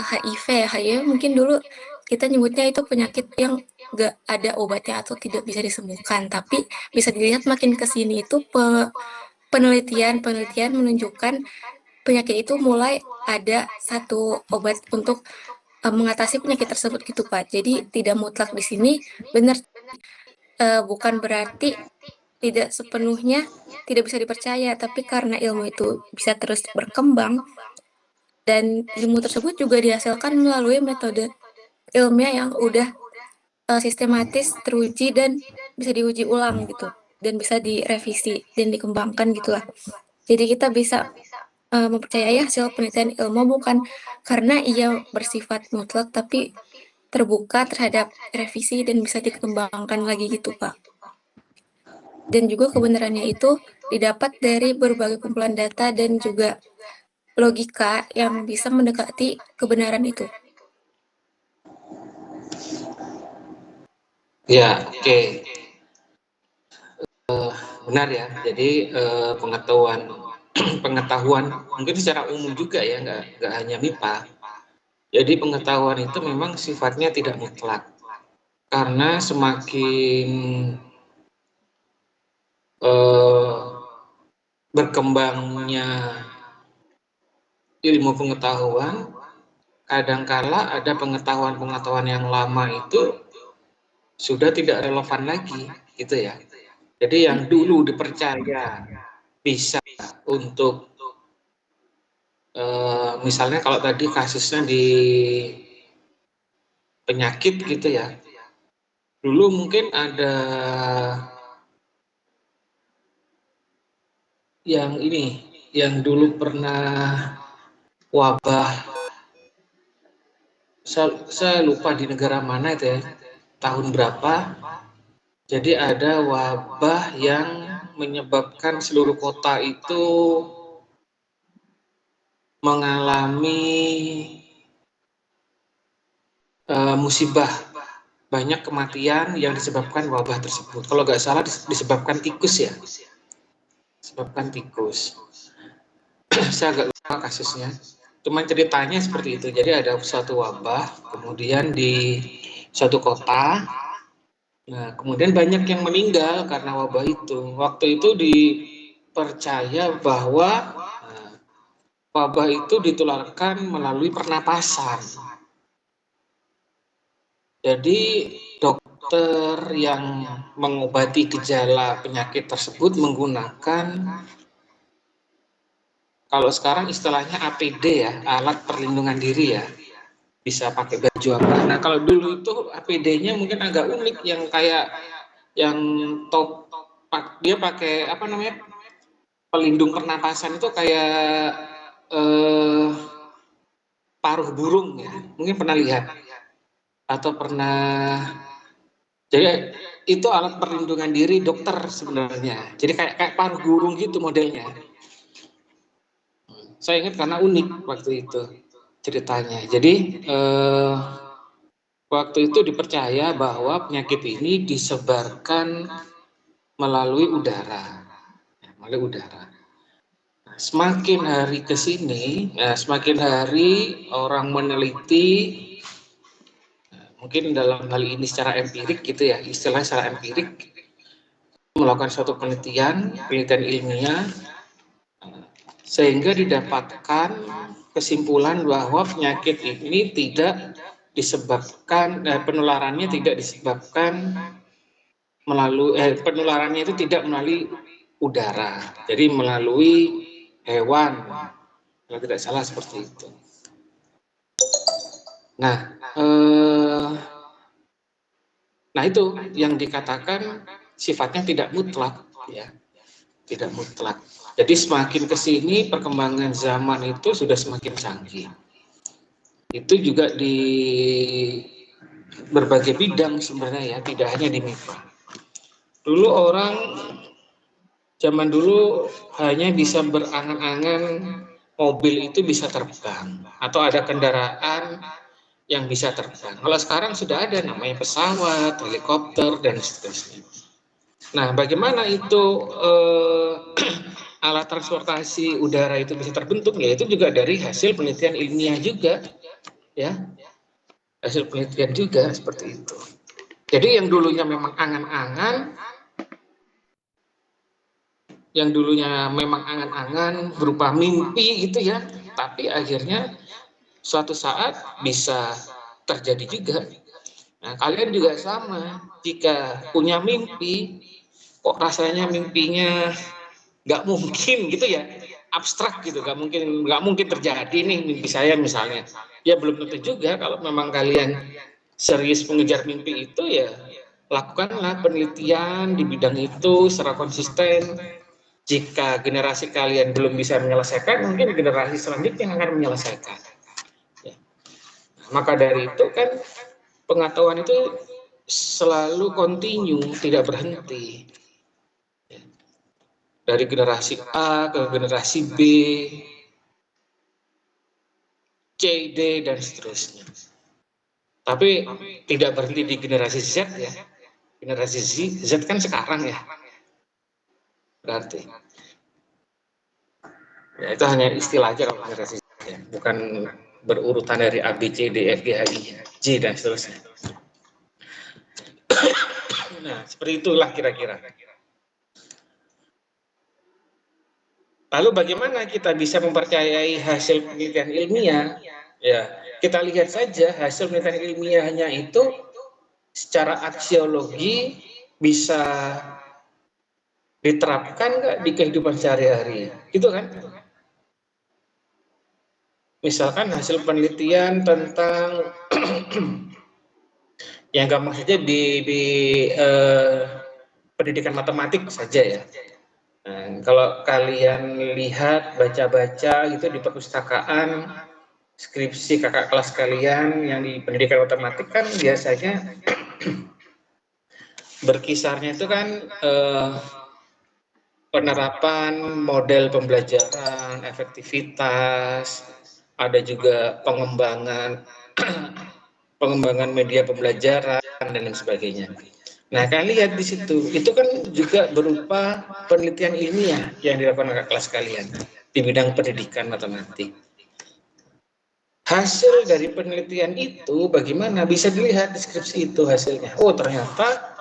HIV ya, HIV mungkin dulu kita nyebutnya itu penyakit yang nggak ada obatnya atau tidak bisa disembuhkan, tapi bisa dilihat makin ke sini itu penelitian menunjukkan penyakit itu mulai ada satu obat untuk mengatasi penyakit tersebut gitu Pak. Jadi tidak mutlak di sini, benar bukan berarti tidak sepenuhnya tidak bisa dipercaya, tapi karena ilmu itu bisa terus berkembang dan ilmu tersebut juga dihasilkan melalui metode ilmiah yang udah sistematis, teruji dan bisa diuji ulang gitu dan bisa direvisi dan dikembangkan gitulah. Jadi kita bisa mempercayai hasil penelitian ilmu bukan karena ia bersifat mutlak tapi terbuka terhadap revisi dan bisa dikembangkan lagi gitu Pak. Dan juga kebenarannya itu didapat dari berbagai kumpulan data dan juga logika yang bisa mendekati kebenaran itu. Ya, oke. Benar ya. Jadi pengetahuan mungkin secara umum juga ya, nggak hanya MIPA. Jadi pengetahuan itu memang sifatnya tidak mutlak. Karena semakin berkembangnya ilmu pengetahuan, kadangkala ada pengetahuan yang lama itu sudah tidak relevan lagi, gitu ya. Jadi yang dulu dipercaya bisa untuk misalnya kalau tadi kasusnya di penyakit gitu ya, dulu mungkin ada yang ini, yang dulu pernah wabah, saya lupa di negara mana itu ya, tahun berapa. Jadi ada wabah yang menyebabkan seluruh kota itu mengalami musibah, banyak kematian yang disebabkan wabah tersebut. Kalau nggak salah disebabkan tikus ya, disebabkan tikus. Saya agak lupa kasusnya. Cuman ceritanya seperti itu. Jadi ada suatu wabah, kemudian di suatu kota. Nah, kemudian banyak yang meninggal karena wabah itu. Waktu itu dipercaya bahwa wabah itu ditularkan melalui pernapasan. Jadi dokter yang mengobati gejala penyakit tersebut menggunakan, kalau sekarang istilahnya APD ya, alat perlindungan diri ya. Bisa pakai baju apa. Nah, kalau dulu itu APD-nya mungkin agak unik, yang kayak yang top, dia pakai apa namanya, pelindung pernapasan itu kayak paruh burung ya. Mungkin pernah lihat atau pernah. Jadi itu alat perlindungan diri dokter sebenarnya. Jadi kayak paruh burung gitu modelnya. Saya ingat karena unik waktu itu ceritanya. Jadi waktu itu dipercaya bahwa penyakit ini disebarkan melalui udara. Semakin hari ke sini, semakin hari orang meneliti, mungkin dalam hal ini secara empirik gitu ya, istilah secara empirik, melakukan suatu penelitian ilmiah, sehingga didapatkan kesimpulan bahwa penyakit ini tidak disebabkan, penularannya tidak disebabkan melalui, penularannya itu tidak melalui udara, jadi melalui hewan, kalau tidak salah seperti itu. Nah itu yang dikatakan sifatnya tidak mutlak, ya, tidak mutlak. Jadi semakin ke sini perkembangan zaman itu sudah semakin canggih. Itu juga di berbagai bidang sebenarnya ya, tidak hanya di MIPA. Dulu orang zaman dulu hanya bisa berangan-angan mobil itu bisa terbang atau ada kendaraan yang bisa terbang. Kalau sekarang sudah ada namanya pesawat, helikopter dan seterusnya. Nah, bagaimana itu alat transportasi udara itu bisa terbentuk? Ya, itu juga dari hasil penelitian ilmiah juga, ya. Hasil penelitian juga seperti itu. Jadi yang dulunya memang angan-angan, berupa mimpi gitu ya, tapi akhirnya suatu saat bisa terjadi juga. Nah, kalian juga sama, jika punya mimpi, kok rasanya mimpinya nggak mungkin gitu ya, abstrak gitu, nggak mungkin terjadi nih mimpi saya misalnya. Ya belum tentu juga. Kalau memang kalian serius mengejar mimpi itu, ya lakukanlah penelitian di bidang itu secara konsisten. Jika generasi kalian belum bisa menyelesaikan, mungkin generasi selanjutnya yang akan menyelesaikan. Ya. Maka dari itu kan pengetahuan itu selalu kontinu, tidak berhenti. Ya. Dari generasi A ke generasi B, C, D, dan seterusnya. Tapi tidak berhenti di generasi Z ya. Generasi Z kan sekarang ya. Berarti. Ya, itu hanya istilah aja kalau generasi Z ya. Bukan berurutan dari A, B, C, D, F, G, H, I, J, dan seterusnya. Nah, seperti itulah kira-kira. Lalu bagaimana kita bisa mempercayai hasil penelitian ilmiah? Ya, kita lihat saja hasil penelitian ilmiahnya itu secara aksiologi bisa diterapkan nggak di kehidupan sehari-hari, gitu kan? Misalkan hasil penelitian tentang yang gampang saja di pendidikan matematik saja ya. Nah, kalau kalian lihat, baca-baca gitu di perpustakaan, skripsi kakak kelas kalian yang di pendidikan matematik kan biasanya berkisarnya itu kan penerapan model pembelajaran, efektivitas, ada juga pengembangan media pembelajaran dan lain sebagainya. Nah, kalian lihat di situ, itu kan juga berupa penelitian ilmiah yang dilakukan kakak kelas kalian di bidang pendidikan matematik. Hasil dari penelitian itu bagaimana? Bisa dilihat deskripsi itu hasilnya. Oh, ternyata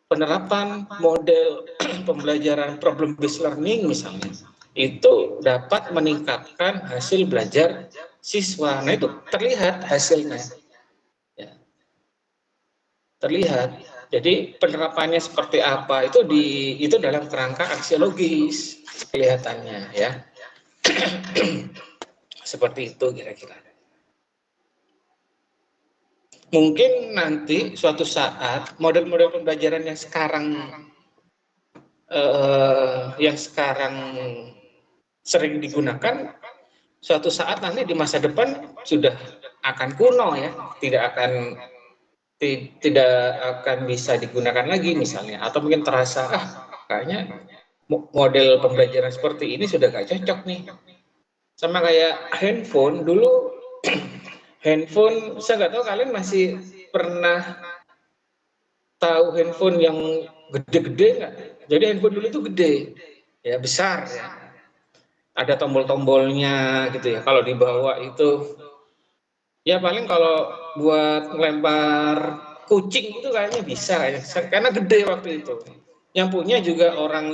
penerapan model pembelajaran problem based learning misalnya, itu dapat meningkatkan hasil belajar siswa. Nah, itu terlihat hasilnya. Ya. Terlihat. Jadi penerapannya seperti apa itu dalam kerangka aksiologis kelihatannya ya. Seperti itu kira-kira. Mungkin nanti suatu saat model-model pembelajaran yang sekarang sering digunakan, suatu saat nanti di masa depan sudah akan kuno ya, tidak akan bisa digunakan lagi misalnya, atau mungkin terasa kayaknya model pembelajaran seperti ini sudah gak cocok nih. Sama kayak handphone dulu. Handphone, saya nggak tahu kalian masih pernah tahu handphone yang gede-gede nggak? Jadi handphone dulu itu gede, ya besar ya. Ada tombol-tombolnya gitu ya. Kalau dibawa itu, ya paling kalau buat melempar kucing itu kayaknya bisa ya, karena gede waktu itu. Yang punya juga orang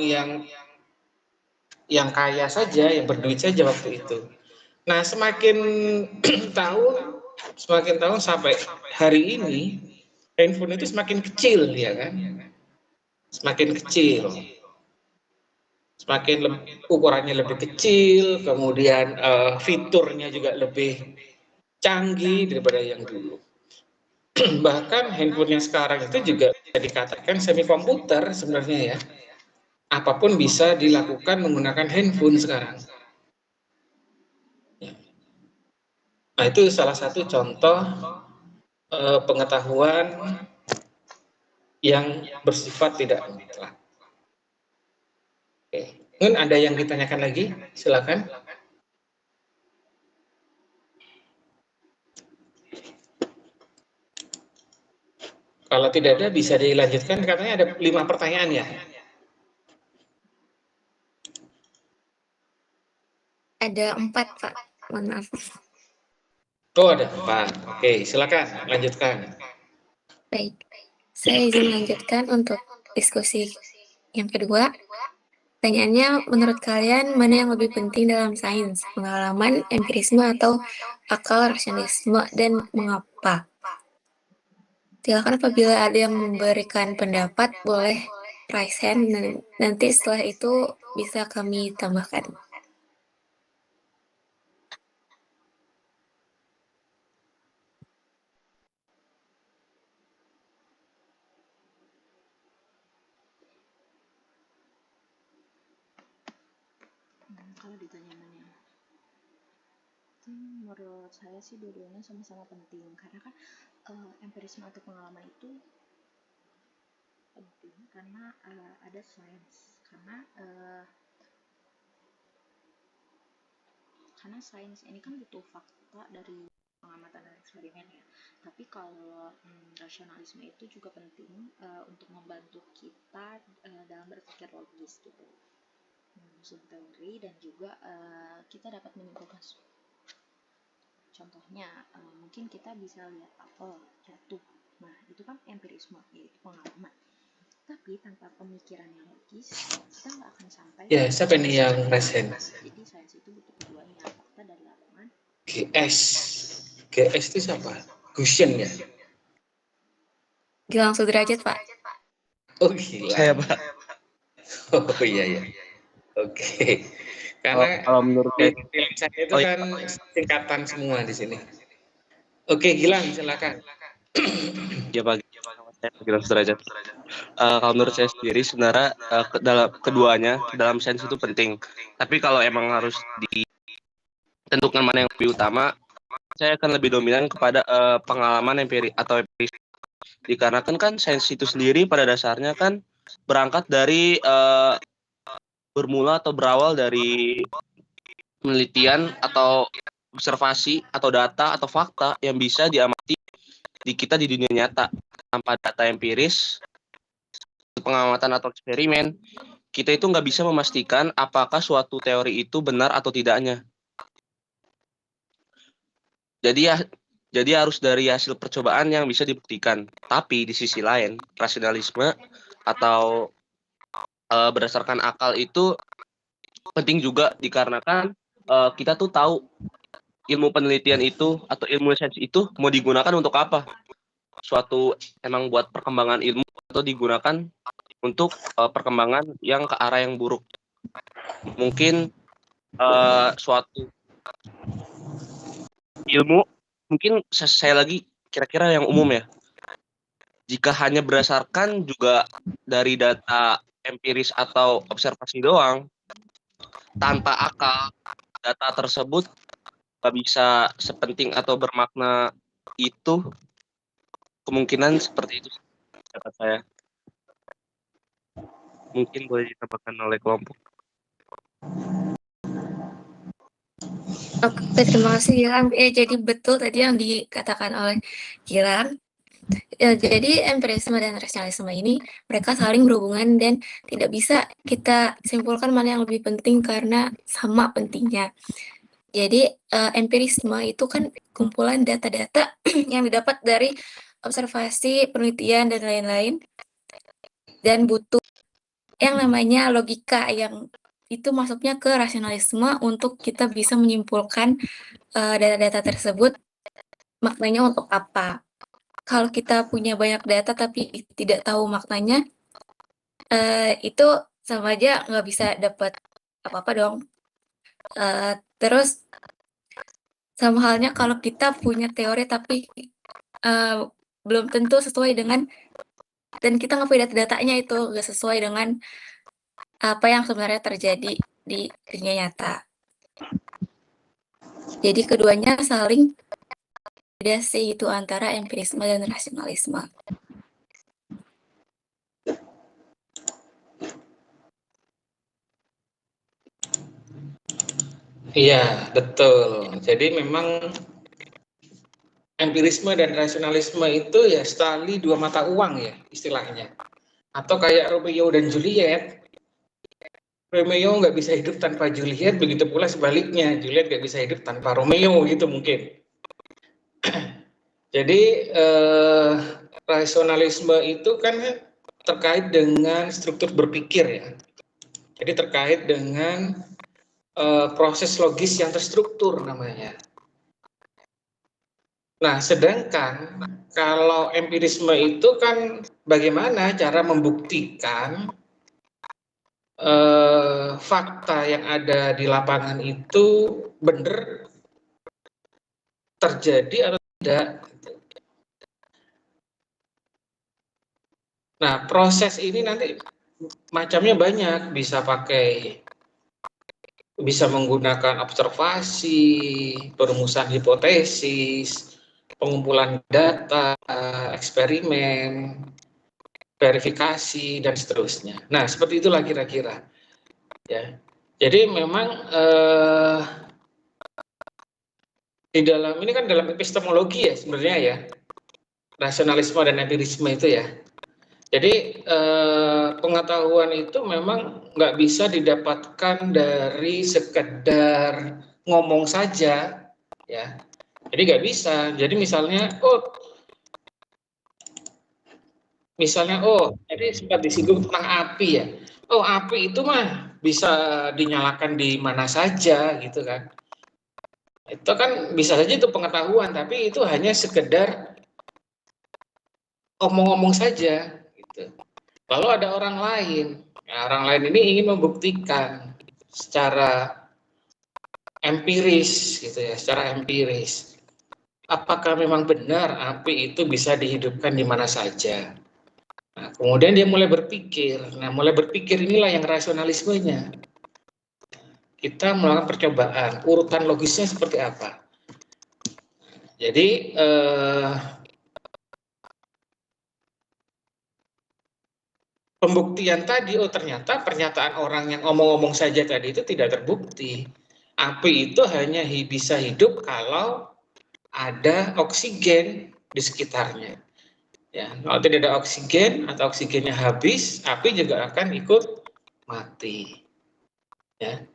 yang kaya saja, yang berduit saja waktu itu. Nah, semakin tahun sampai hari ini, handphone itu semakin kecil ya kan, semakin kecil, ukurannya lebih kecil, kemudian fiturnya juga lebih canggih daripada yang dulu. Bahkan handphone yang sekarang itu juga bisa dikatakan semi komputer sebenarnya ya. Apapun bisa dilakukan menggunakan handphone sekarang. Nah, itu salah satu contoh pengetahuan yang bersifat tidak mutlak. Oke. Mungkin ada yang ditanyakan lagi? Silakan. Kalau tidak ada bisa dilanjutkan, katanya ada 5 pertanyaan ya. Ada 4, Pak. Mohon maaf. Oh, ada 4. Oke, silakan lanjutkan. Baik. Saya izin melanjutkan untuk diskusi yang kedua. Pertanyaannya, menurut kalian mana yang lebih penting dalam sains? Pengalaman, empirisme, atau akal, rasionalisme, dan mengapa? Silakan apabila ada yang memberikan pendapat, boleh raise hand, dan nanti setelah itu bisa kami tambahkan. Kalau ditanya mana, menurut saya sih dua-duanya sama-sama penting, karena kan empirisme atau pengalaman itu penting karena ada sains, karena sains ini kan butuh fakta dari pengamatan dan eksperimen ya. Tapi kalau rasionalisme itu juga penting untuk membantu kita dalam berpikir logis gitu, menyusun teori, dan juga kita dapat menyimpulkan. Contohnya mungkin kita bisa lihat apel jatuh, nah itu kan empirisme, yaitu pengalaman. Tapi tanpa pemikiran yang logis kita nggak akan sampai. Ya, siapa nih yang resen? Jadi sains itu butuh keduanya, fakta dari lapangan. GS itu siapa? Gushen ya? Gilang Sudrajat, Pak. Oh, gila. Saya, Pak. Oh iya. Oke. Karena kalau menurut saya itu kan singkatan semua di sini. Oke, Gilang, silakan. ya Pak, saya Gilang Sudrajat. Kalau menurut saya sendiri sebenarnya dalam keduanya dalam sains itu penting. Tapi kalau emang harus ditentukan mana yang lebih utama, saya akan lebih dominan kepada pengalaman empiris. Dikarenakan kan sains itu sendiri pada dasarnya kan berangkat dari berawal dari penelitian atau observasi atau data atau fakta yang bisa diamati di dunia nyata. Tanpa data empiris, pengamatan atau eksperimen, kita itu nggak bisa memastikan apakah suatu teori itu benar atau tidaknya. Jadi harus dari hasil percobaan yang bisa dibuktikan. Tapi di sisi lain, rasionalisme atau berdasarkan akal itu penting juga, dikarenakan kita tuh tahu ilmu penelitian itu atau ilmu sains itu mau digunakan untuk apa. Suatu emang buat perkembangan ilmu atau digunakan untuk perkembangan yang ke arah yang buruk. Mungkin suatu ilmu, mungkin saya lagi kira-kira yang umum ya. Jika hanya berdasarkan juga dari data empiris atau observasi doang, tanpa akal, data tersebut nggak bisa sepenting atau bermakna itu. Kemungkinan seperti itu kata saya. Mungkin boleh ditambahkan oleh kelompok. Oke, terima kasih Gilang. Jadi betul tadi yang dikatakan oleh Gilang. Jadi empirisme dan rasionalisme ini mereka saling berhubungan dan tidak bisa kita simpulkan mana yang lebih penting karena sama pentingnya. Jadi empirisme itu kan kumpulan data-data yang didapat dari observasi, penelitian, dan lain-lain, dan butuh yang namanya logika, yang itu masuknya ke rasionalisme untuk kita bisa menyimpulkan data-data tersebut maknanya untuk apa. Kalau kita punya banyak data tapi tidak tahu maknanya, itu sama aja nggak bisa dapat apa-apa dong. Terus sama halnya kalau kita punya teori tapi belum tentu sesuai dengan, dan kita nggak punya data-datanya, itu nggak sesuai dengan apa yang sebenarnya terjadi di dunia nyata. Jadi keduanya saling beda sih, itu antara empirisme dan rasionalisme. Iya, betul. Jadi memang empirisme dan rasionalisme itu ya setali dua mata uang ya istilahnya. Atau kayak Romeo dan Juliet. Romeo nggak bisa hidup tanpa Juliet, begitu pula sebaliknya. Juliet nggak bisa hidup tanpa Romeo gitu mungkin. Jadi rasionalisme itu kan terkait dengan struktur berpikir ya. Jadi terkait dengan proses logis yang terstruktur namanya. Nah, sedangkan kalau empirisme itu kan bagaimana cara membuktikan fakta yang ada di lapangan itu benar terjadi atau tidak. Nah, proses ini nanti macamnya banyak, bisa menggunakan observasi, perumusan hipotesis, pengumpulan data, eksperimen, verifikasi, dan seterusnya. Nah, seperti itulah kira-kira. Ya. Jadi memang di dalam ini kan dalam epistemologi ya sebenarnya ya, rasionalisme dan empirisme itu ya. Jadi pengetahuan itu memang nggak bisa didapatkan dari sekedar ngomong saja, ya. Jadi nggak bisa. Jadi misalnya, jadi sempat disinggung tentang api ya. Oh, api itu mah bisa dinyalakan di mana saja gitu kan. Itu kan bisa saja itu pengetahuan, tapi itu hanya sekedar omong-omong saja. Gitu. Lalu ada orang lain, ya, orang lain ini ingin membuktikan secara empiris, gitu ya, secara empiris. Apakah memang benar api itu bisa dihidupkan di mana saja? Nah, kemudian dia mulai berpikir. Nah, mulai berpikir inilah yang rasionalismenya. Kita melakukan percobaan, urutan logisnya seperti apa? Jadi pembuktian tadi, ternyata pernyataan orang yang omong-omong saja tadi itu tidak terbukti. Api itu hanya bisa hidup kalau ada oksigen di sekitarnya. Ya, kalau tidak ada oksigen atau oksigennya habis, api juga akan ikut mati. Ya.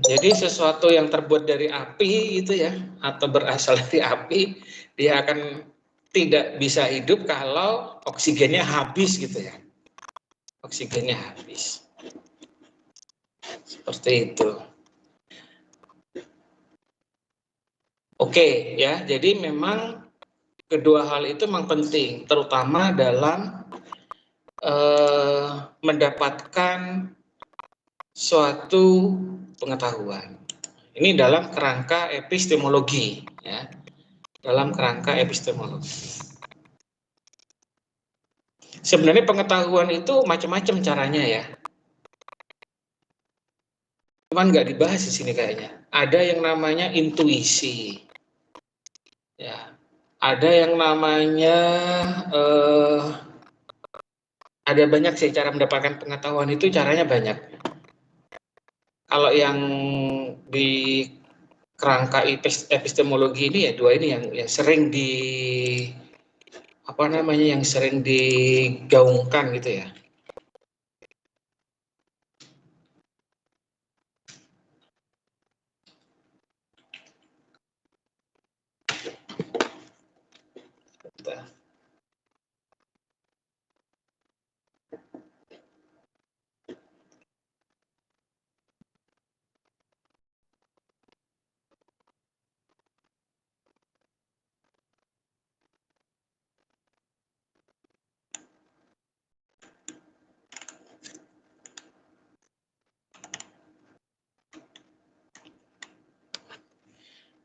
Jadi sesuatu yang terbuat dari api itu ya, atau berasal dari api, dia akan tidak bisa hidup kalau oksigennya habis gitu ya. Oksigennya habis. Seperti itu. Oke ya, jadi memang kedua hal itu memang penting, terutama dalam mendapatkan suatu pengetahuan. Ini dalam kerangka epistemologi, ya. Dalam kerangka epistemologi. Sebenarnya pengetahuan itu macam-macam caranya ya. Cuman nggak dibahas di sini kayaknya. Ada yang namanya intuisi. Ya, ada yang namanya ada banyak sih cara mendapatkan pengetahuan itu, caranya banyak. Kalau yang di kerangka epistemologi ini ya dua ini yang sering yang sering digaungkan gitu ya.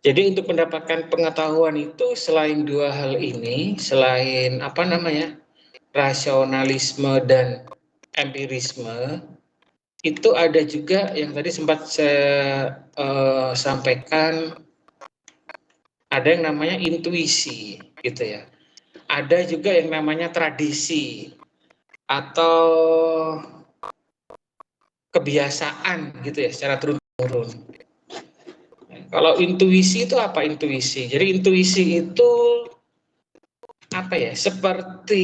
Jadi untuk mendapatkan pengetahuan itu selain dua hal ini, selain rasionalisme dan empirisme, itu ada juga yang tadi sempat saya sampaikan, ada yang namanya intuisi gitu ya. Ada juga yang namanya tradisi atau kebiasaan gitu ya, secara turun-temurun. Kalau intuisi itu apa intuisi? Jadi intuisi itu apa ya? Seperti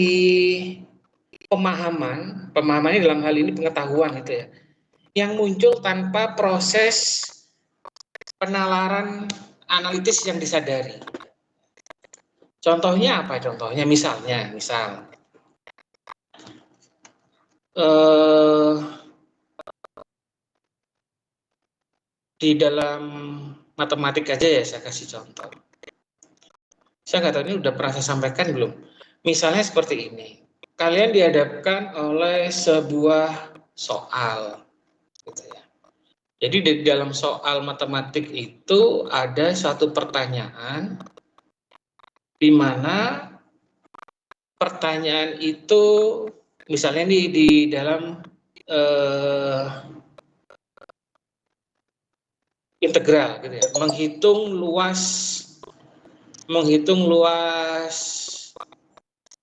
pemahamannya dalam hal ini pengetahuan gitu ya, yang muncul tanpa proses penalaran analitis yang disadari. Contohnya apa? Contohnya misal di dalam matematik aja ya, saya kasih contoh. Saya nggak tahu ini udah pernah saya sampaikan belum. Misalnya seperti ini, kalian dihadapkan oleh sebuah soal, gitu ya. Jadi di dalam soal matematik itu ada suatu pertanyaan di mana pertanyaan itu misalnya di dalam integral gitu ya, menghitung luas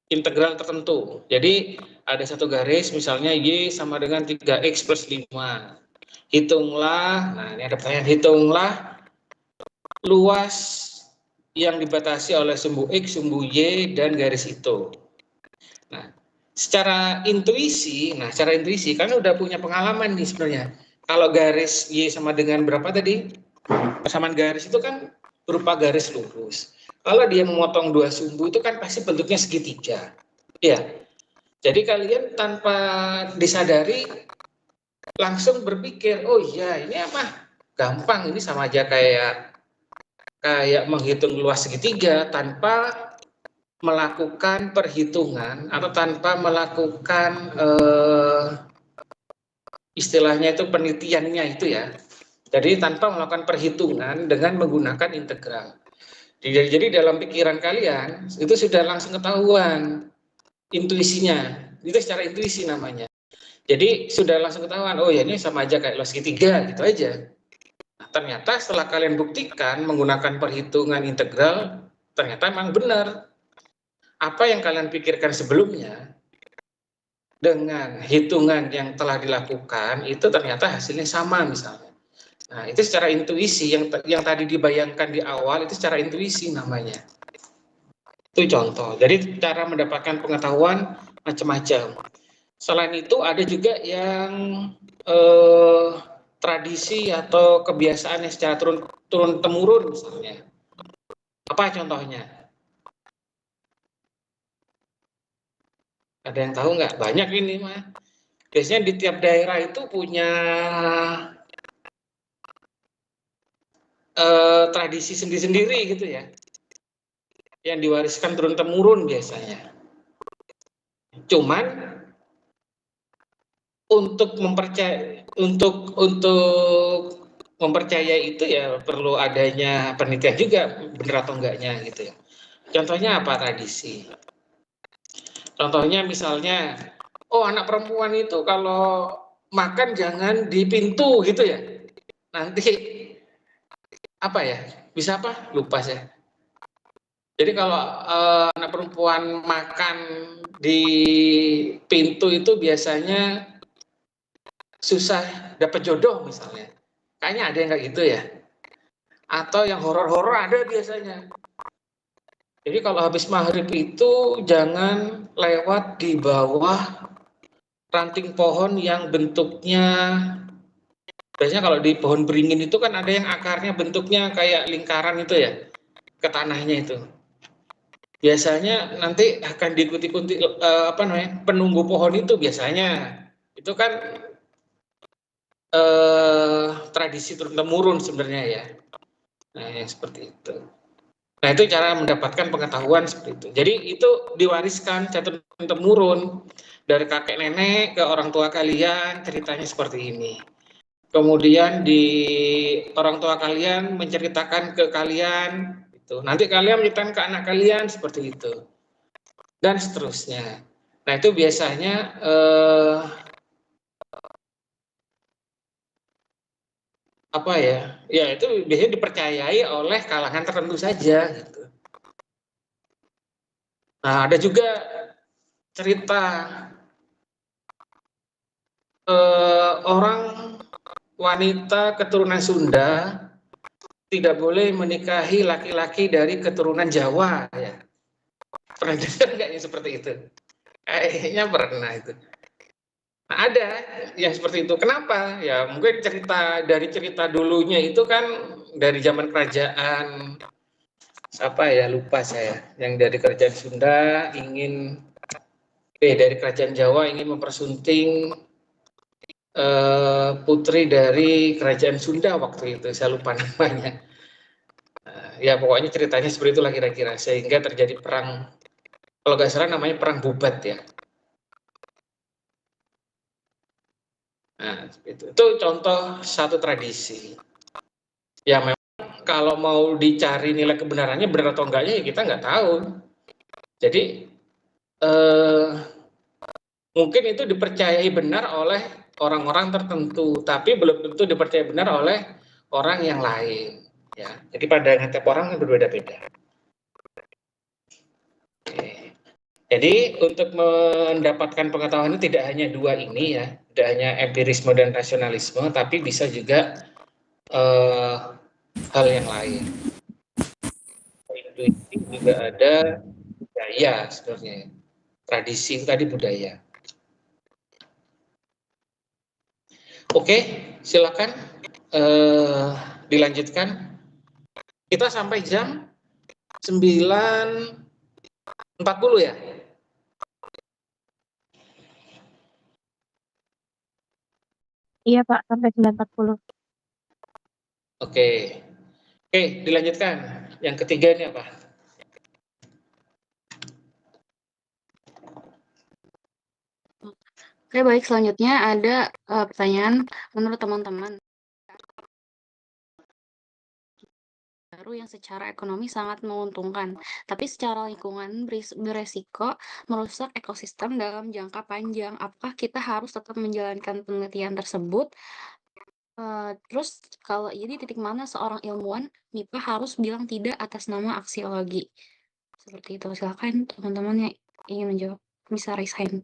integral tertentu. Jadi ada satu garis misalnya Y sama dengan 3X plus 5. Hitunglah, nah ini ada pertanyaan, hitunglah luas yang dibatasi oleh sumbu X, sumbu Y, dan garis itu. Nah, secara intuisi kan udah punya pengalaman nih sebenarnya. Kalau garis Y sama dengan berapa tadi? Persamaan garis itu kan berupa garis lurus. Kalau dia memotong dua sumbu itu kan pasti bentuknya segitiga. Ya. Jadi kalian tanpa disadari langsung berpikir, oh iya ini apa? Gampang, ini sama aja kayak menghitung luas segitiga tanpa melakukan perhitungan atau tanpa melakukan istilahnya itu penelitiannya itu ya. Jadi tanpa melakukan perhitungan dengan menggunakan integral. Jadi dalam pikiran kalian itu sudah langsung ketahuan intuisinya. Itu secara intuisi namanya. Jadi sudah langsung ketahuan, oh ya ini sama aja kayak luas segitiga gitu aja. Nah, ternyata setelah kalian buktikan menggunakan perhitungan integral, ternyata memang benar. Apa yang kalian pikirkan sebelumnya dengan hitungan yang telah dilakukan itu ternyata hasilnya sama misalnya. Nah, itu secara intuisi yang tadi dibayangkan di awal itu secara intuisi namanya. Itu contoh. Jadi cara mendapatkan pengetahuan macam-macam. Selain itu ada juga yang tradisi atau kebiasaan yang secara turun-temurun misalnya. Apa contohnya? Ada yang tahu nggak? Banyak ini mah. Biasanya di tiap daerah itu punya tradisi sendiri-sendiri gitu ya, yang diwariskan turun-temurun biasanya. Cuman untuk mempercayai itu ya perlu adanya penelitian juga benar atau enggaknya gitu ya. Contohnya apa tradisi? Contohnya misalnya, oh anak perempuan itu kalau makan jangan di pintu gitu ya. Nanti apa ya? Bisa apa? Lupa saya. Jadi kalau anak perempuan makan di pintu itu biasanya susah dapat jodoh misalnya. Kayaknya ada yang kayak gitu ya. Atau yang horor-horor ada biasanya. Jadi kalau habis maghrib itu jangan lewat di bawah ranting pohon yang bentuknya, biasanya kalau di pohon beringin itu kan ada yang akarnya bentuknya kayak lingkaran itu ya, ke tanahnya itu. Biasanya nanti akan diikuti penunggu pohon itu biasanya. Itu kan tradisi turun-temurun sebenarnya ya. Nah, yang seperti itu. Nah, itu cara mendapatkan pengetahuan seperti itu. Jadi itu diwariskan turun-temurun dari kakek nenek ke orang tua kalian, ceritanya seperti ini. Kemudian di orang tua kalian menceritakan ke kalian, itu. Nanti kalian menceritakan ke anak kalian seperti itu. Dan seterusnya. Nah, itu biasanya apa ya? Ya itu biasanya dipercayai oleh kalangan tertentu saja gitu. Nah, ada juga cerita orang wanita keturunan Sunda tidak boleh menikahi laki-laki dari keturunan Jawa ya. Pernah dengar nggak yang seperti itu? Kayaknya pernah itu. Nah, ada yang seperti itu. Kenapa? Ya mungkin cerita dulunya itu kan dari zaman kerajaan apa ya, lupa saya. Yang dari kerajaan Sunda dari kerajaan Jawa ingin mempersunting putri dari kerajaan Sunda waktu itu, saya lupa namanya. Ya pokoknya ceritanya seperti itulah kira-kira, sehingga terjadi perang, kalau nggak salah namanya perang Bubat ya. Nah, itu contoh satu tradisi. Ya memang kalau mau dicari nilai kebenarannya benar atau enggaknya ya kita nggak tahu. Jadi mungkin itu dipercayai benar oleh orang-orang tertentu, tapi belum tentu dipercayai benar oleh orang yang lain. Ya, jadi pandangan tiap orang berbeda-beda. Oke. Jadi untuk mendapatkan pengetahuan itu tidak hanya dua ini ya, tidak hanya empirisme dan rasionalisme, tapi bisa juga hal yang lain. Intuisi juga ada budaya sebenarnya. Tradisi itu tadi budaya. Oke, silakan dilanjutkan. Kita sampai jam 9.40 ya. Iya Pak, sampai 9.40. Oke, dilanjutkan. Yang ketiga ini apa? Oke, baik. Selanjutnya ada pertanyaan menurut teman-teman. Baru yang secara ekonomi sangat menguntungkan, tapi secara lingkungan beresiko merusak ekosistem dalam jangka panjang. Apakah kita harus tetap menjalankan penelitian tersebut? Terus kalau ini titik mana seorang ilmuwan MIPA harus bilang tidak atas nama aksiologi? Seperti itu. Silakan teman-teman yang ingin menjawab bisa raise hand.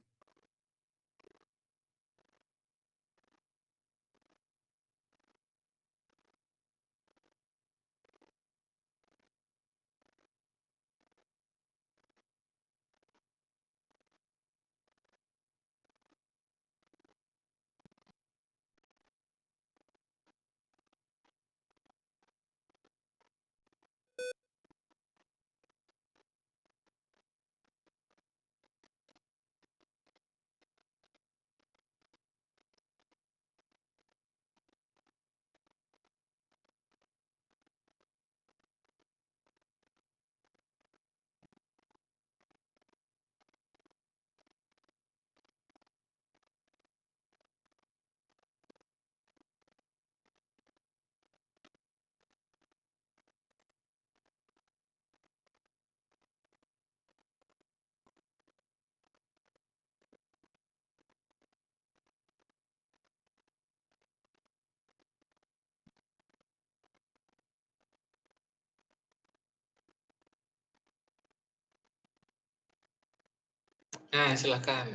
Nah, silakan.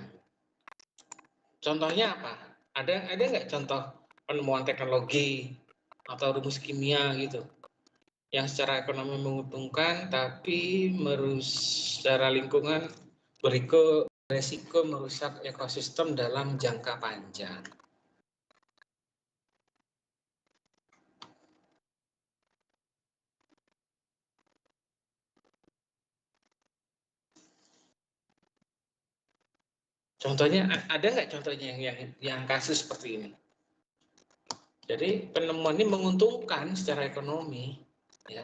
Contohnya apa? Ada nggak contoh penemuan teknologi atau rumus kimia gitu yang secara ekonomi menguntungkan tapi secara lingkungan beresiko merusak ekosistem dalam jangka panjang? Contohnya ada nggak contohnya yang kasus seperti ini? Jadi penemuan ini menguntungkan secara ekonomi, ya.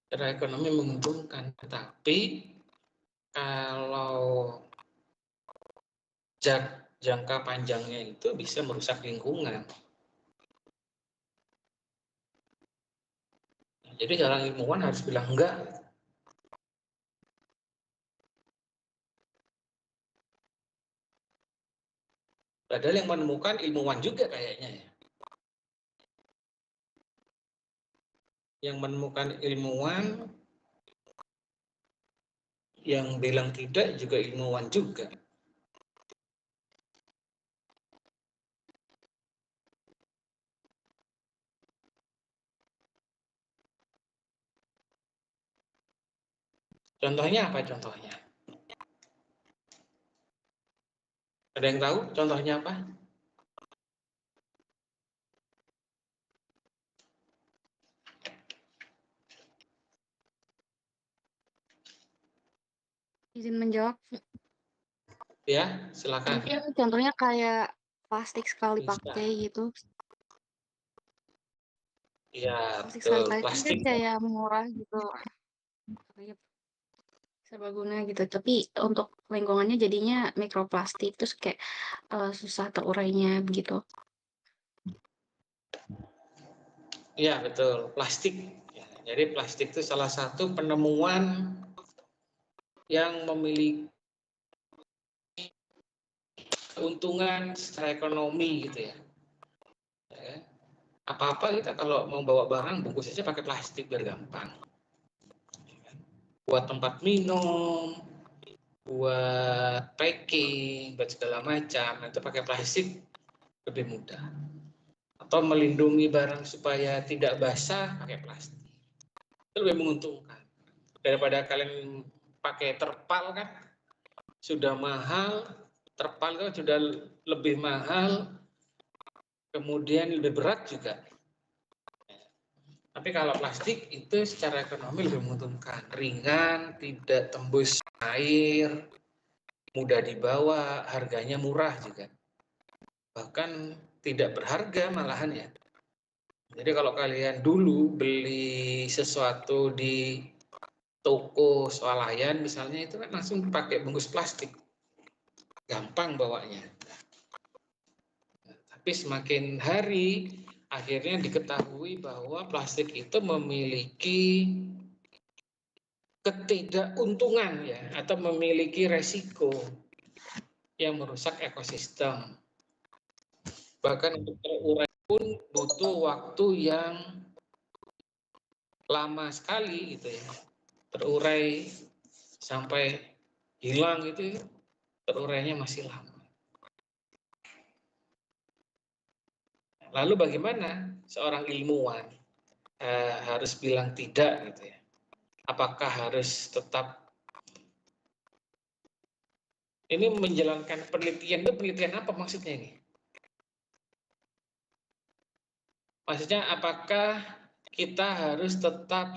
Secara ekonomi menguntungkan, tetapi kalau jangka panjangnya itu bisa merusak lingkungan. Jadi seorang ilmuwan harus bilang enggak. Padahal yang menemukan ilmuwan juga kayaknya ya. Yang menemukan ilmuwan, yang bilang tidak juga ilmuwan juga. Contohnya apa contohnya? Ada yang tahu contohnya apa? Izin menjawab. Ya, silakan. Mungkin contohnya kayak plastik sekali Bisa. pakai gitu. Iya, Plastik sekali betul. pakai kan Plastik. kayak murah gitu. Kayak serbaguna gitu. Tapi untuk lingkungannya jadinya mikroplastik terus kayak susah terurainya begitu. Iya, betul. Plastik. Ya, jadi plastik itu salah satu penemuan yang memiliki keuntungan secara ekonomi gitu ya. Ya. Apa-apa kita kalau mau bawa barang bungkus aja pakai plastik biar gampang. Buat tempat minum, buat packing, buat segala macam, itu pakai plastik lebih mudah. Atau melindungi barang supaya tidak basah pakai plastik. Itu lebih menguntungkan. Daripada kalian pakai terpal kan, sudah mahal, terpal itu sudah lebih mahal, kemudian lebih berat juga. Tapi kalau plastik itu secara ekonomi lebih menguntungkan, ringan, tidak tembus air, mudah dibawa, harganya murah juga. Bahkan tidak berharga malahan ya. Jadi kalau kalian dulu beli sesuatu di toko swalayan misalnya itu kan langsung pakai bungkus plastik. Gampang bawanya. Tapi semakin hari akhirnya diketahui bahwa plastik itu memiliki ketidakuntungan ya atau memiliki resiko yang merusak ekosistem. Bahkan untuk terurai pun butuh waktu yang lama sekali gitu ya. Terurai sampai hilang itu terurainya masih lama. Lalu bagaimana seorang ilmuwan harus bilang tidak gitu ya? Apakah harus tetap ini menjalankan penelitian itu penelitian apa maksudnya ini? Maksudnya apakah kita harus tetap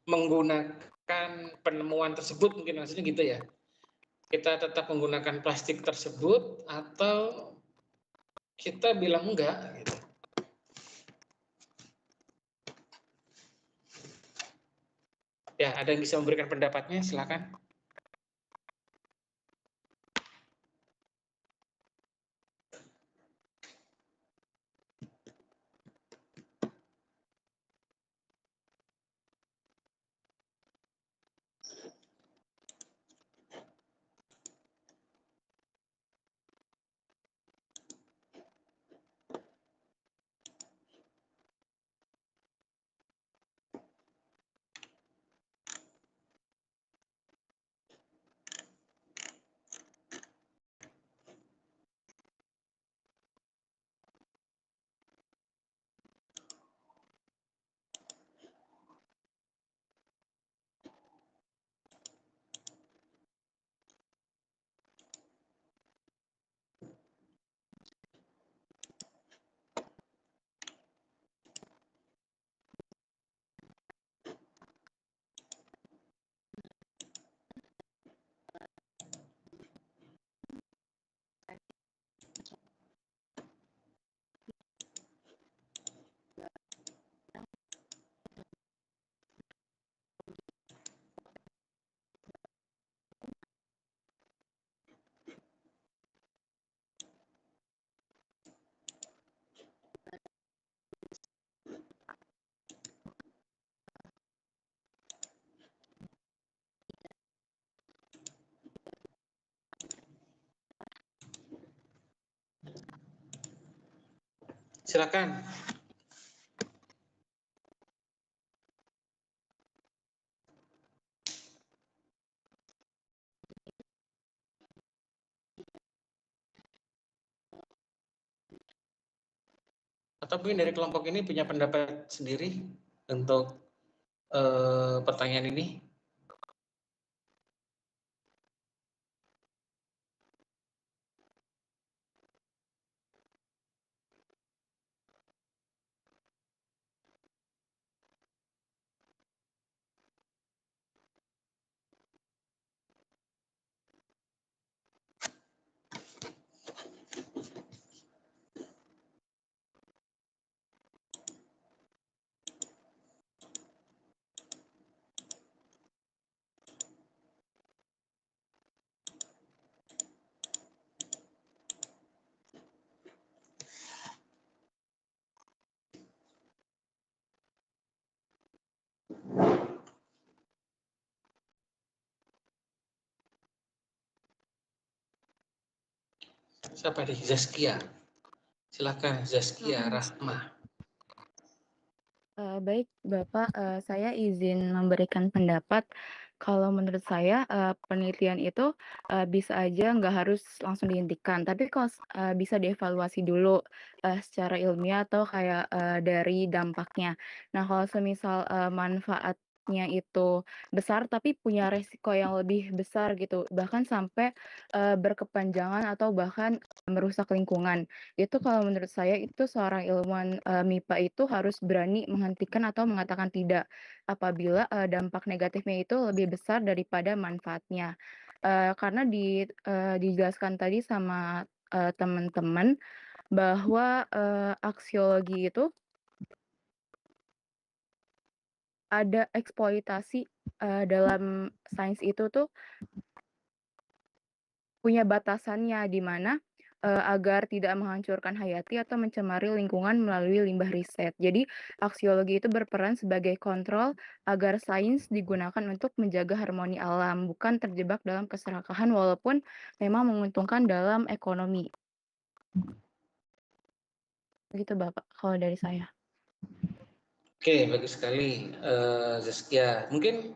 menggunakan penemuan tersebut mungkin maksudnya gitu ya? Kita tetap menggunakan plastik tersebut atau kita bilang enggak gitu. Ya, ada yang bisa memberikan pendapatnya, silakan. Silakan. Atau mungkin dari kelompok ini punya pendapat sendiri untuk pertanyaan ini? siapa nih? Zaskia. Silakan Zaskia Silakan, Mas. Rahmah. Baik, Bapak, saya izin memberikan pendapat. Kalau menurut saya, penelitian itu bisa aja nggak harus langsung dihentikan, tapi kalau bisa dievaluasi dulu secara ilmiah atau kayak dari dampaknya. Nah, kalau semisal manfaatnya itu besar, tapi punya resiko yang lebih besar gitu, bahkan sampai berkepanjangan atau bahkan merusak lingkungan. Itu kalau menurut saya itu seorang ilmuwan MIPA itu harus berani menghentikan atau mengatakan tidak apabila dampak negatifnya itu lebih besar daripada manfaatnya. Karena dijelaskan tadi sama teman-teman bahwa aksiologi itu ada eksploitasi dalam sains itu tuh punya batasannya di mana agar tidak menghancurkan hayati atau mencemari lingkungan melalui limbah riset. Jadi, aksiologi itu berperan sebagai kontrol agar sains digunakan untuk menjaga harmoni alam, bukan terjebak dalam keserakahan walaupun memang menguntungkan dalam ekonomi. Begitu Bapak, kalau dari saya. Oke, bagus sekali Zaskia. Mungkin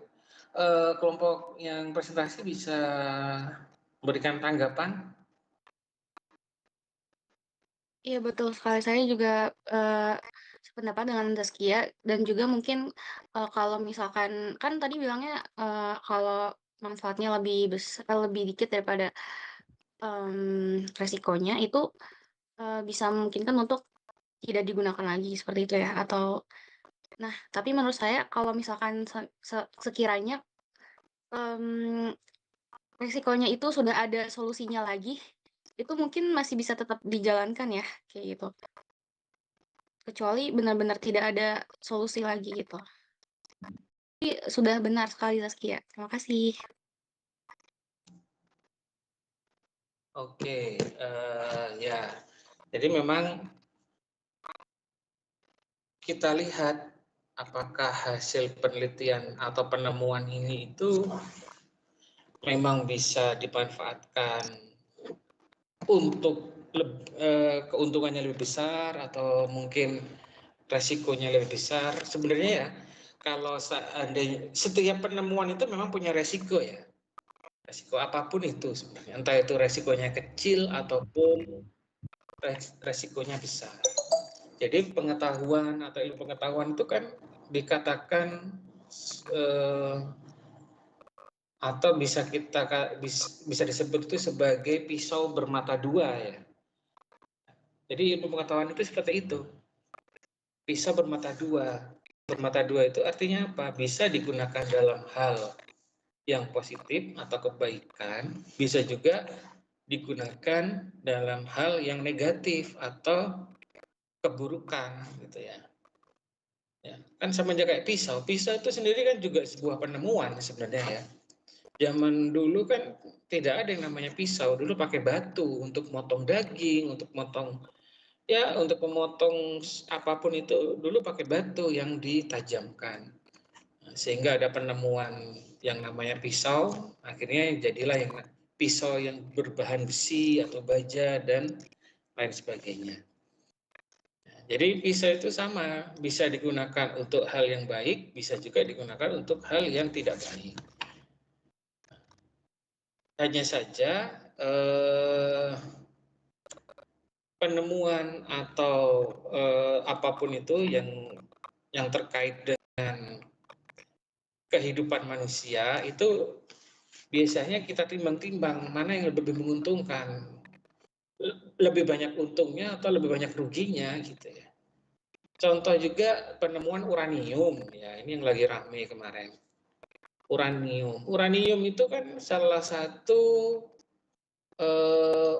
kelompok yang presentasi bisa memberikan tanggapan. Iya betul sekali. Saya juga sependapat dengan Zaskia dan juga mungkin kalau misalkan kan tadi bilangnya kalau manfaatnya lebih dikit daripada resikonya itu bisa memungkinkan untuk tidak digunakan lagi seperti itu ya. Atau nah tapi menurut saya kalau misalkan sekiranya resikonya itu sudah ada solusinya lagi, itu mungkin masih bisa tetap dijalankan ya kayak gitu. Kecuali benar-benar tidak ada solusi lagi gitu. Tapi sudah benar sekali Zaskia. Terima kasih. Oke, ya. Jadi memang kita lihat apakah hasil penelitian atau penemuan ini itu memang bisa dimanfaatkan untuk keuntungannya lebih besar atau mungkin resikonya lebih besar. Sebenarnya ya, kalau seandainya setiap penemuan itu memang punya resiko ya. Resiko apapun itu sebenarnya, entah itu resikonya kecil ataupun resikonya besar. Jadi pengetahuan atau ilmu pengetahuan itu kan dikatakan atau bisa disebut itu sebagai pisau bermata dua ya. Jadi ilmu pengetahuan itu seperti itu, pisau bermata dua. Bermata dua itu artinya apa? Bisa digunakan dalam hal yang positif atau kebaikan, bisa juga digunakan dalam hal yang negatif atau keburukan gitu ya. Ya, kan sama aja kayak pisau. Pisau itu sendiri kan juga sebuah penemuan sebenarnya ya. Zaman dulu kan tidak ada yang namanya pisau. Dulu pakai batu untuk motong daging, untuk memotong apapun itu dulu pakai batu yang ditajamkan. Sehingga ada penemuan yang namanya pisau, akhirnya jadilah yang pisau yang berbahan besi atau baja dan lain sebagainya. Jadi pisau itu sama, bisa digunakan untuk hal yang baik, bisa juga digunakan untuk hal yang tidak baik. Hanya saja penemuan atau apapun itu yang terkait dengan kehidupan manusia itu biasanya kita timbang-timbang mana yang lebih menguntungkan, lebih banyak untungnya atau lebih banyak ruginya gitu ya. Contoh juga penemuan uranium ya, ini yang lagi ramai kemarin. Uranium itu kan salah satu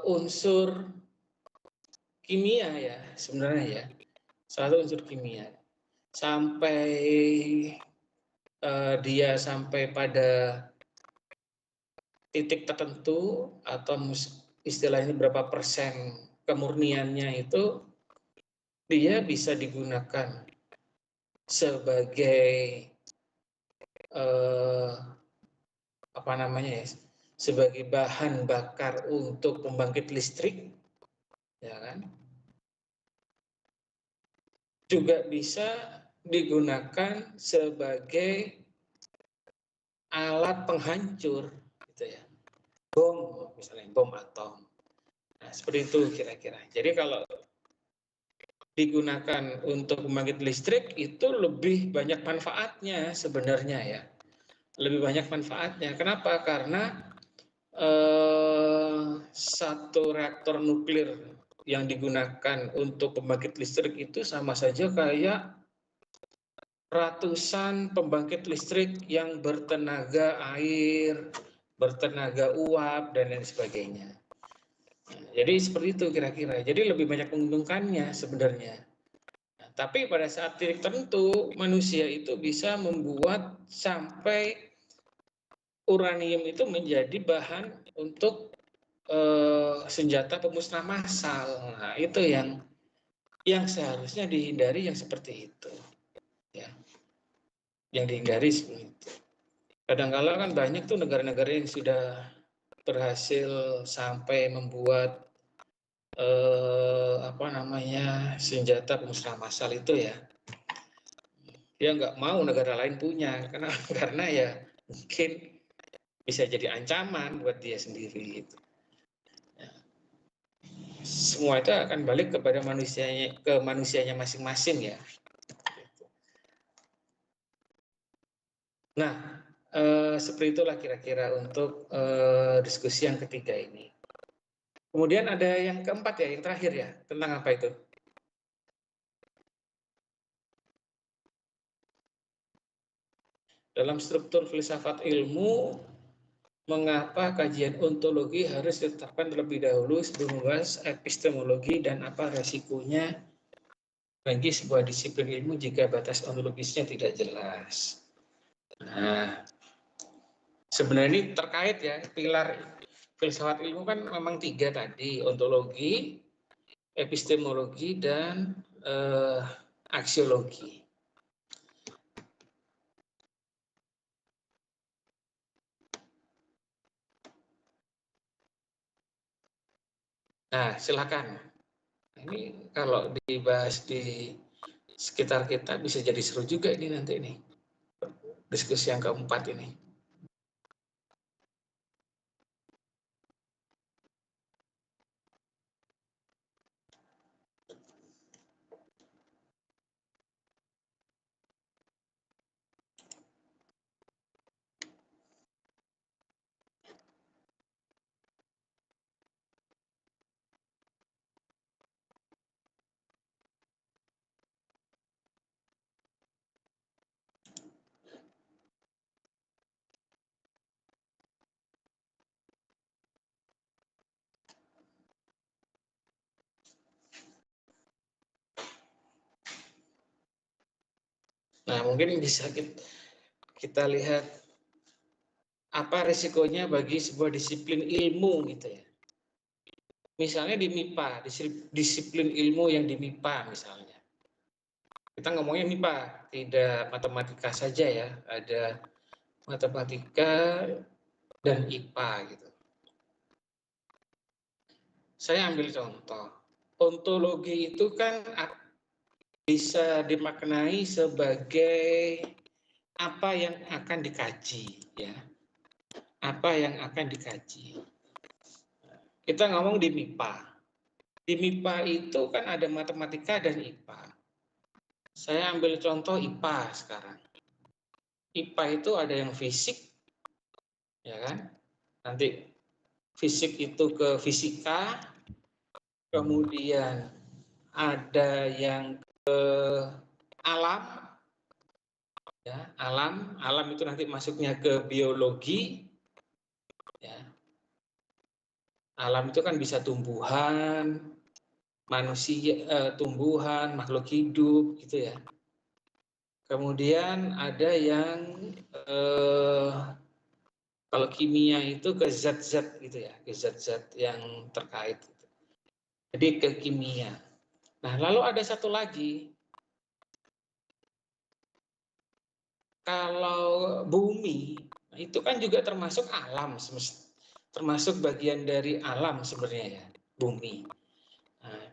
unsur kimia ya sebenarnya ya, salah satu unsur kimia. Sampai dia sampai pada titik tertentu atau istilahnya berapa persen kemurniannya itu dia bisa digunakan sebagai sebagai bahan bakar untuk pembangkit listrik ya kan? Juga bisa digunakan sebagai alat penghancur, gitu ya. Bom, misalnya bom atom. Nah, seperti itu kira-kira. Jadi kalau digunakan untuk pembangkit listrik itu lebih banyak manfaatnya sebenarnya ya. Lebih banyak manfaatnya. Kenapa? Karena satu reaktor nuklir yang digunakan untuk pembangkit listrik itu sama saja kayak ratusan pembangkit listrik yang bertenaga air, bertenaga uap, dan lain sebagainya. Jadi seperti itu kira-kira. Jadi lebih banyak menguntungkannya sebenarnya. Nah, tapi pada saat titik tertentu, manusia itu bisa membuat sampai uranium itu menjadi bahan untuk senjata pemusnah massal. Nah, itu yang seharusnya dihindari yang seperti itu. Ya. Yang dihindari seperti itu. Kadang-kala kan banyak tuh negara-negara yang sudah berhasil sampai membuat senjata pemusnah massal itu ya. Dia nggak mau negara lain punya karena ya mungkin bisa jadi ancaman buat dia sendiri gitu. Semua itu akan balik kepada manusianya masing-masing ya. Nah, seperti itulah kira-kira untuk diskusi yang ketiga ini. Kemudian ada yang keempat ya, yang terakhir ya, tentang apa itu? Dalam struktur filsafat ilmu, mengapa kajian ontologi harus ditetapkan terlebih dahulu sebelum membahas epistemologi dan apa resikonya bagi sebuah disiplin ilmu jika batas ontologisnya tidak jelas. Nah, sebenarnya ini terkait ya, pilar filsafat ilmu kan memang 3 tadi, ontologi, epistemologi, dan aksiologi. Nah, silakan. Ini kalau dibahas di sekitar kita bisa jadi seru juga ini nanti nih. Diskusi yang keempat ini. Nah, mungkin bisa kita lihat apa risikonya bagi sebuah disiplin ilmu gitu ya. Misalnya di MIPA, disiplin ilmu yang di MIPA misalnya. Kita ngomongnya MIPA, tidak matematika saja ya, ada matematika dan IPA gitu. Saya ambil contoh, ontologi itu kan bisa dimaknai sebagai apa yang akan dikaji ya. Apa yang akan dikaji. Kita ngomong di MIPA. Di MIPA itu kan ada matematika dan IPA. Saya ambil contoh IPA sekarang. IPA itu ada yang fisik, ya kan? Nanti fisik itu ke fisika, kemudian ada yang ke alam, ya alam itu nanti masuknya ke biologi, ya. Alam itu kan bisa tumbuhan, manusia, tumbuhan, makhluk hidup, gitu ya. Kemudian ada yang kalau kimia itu ke zat-zat gitu ya, ke zat-zat yang terkait. Gitu. Jadi ke kimia. Nah, lalu ada satu lagi, kalau bumi itu kan juga termasuk alam, termasuk bagian dari alam sebenarnya ya, bumi. Nah,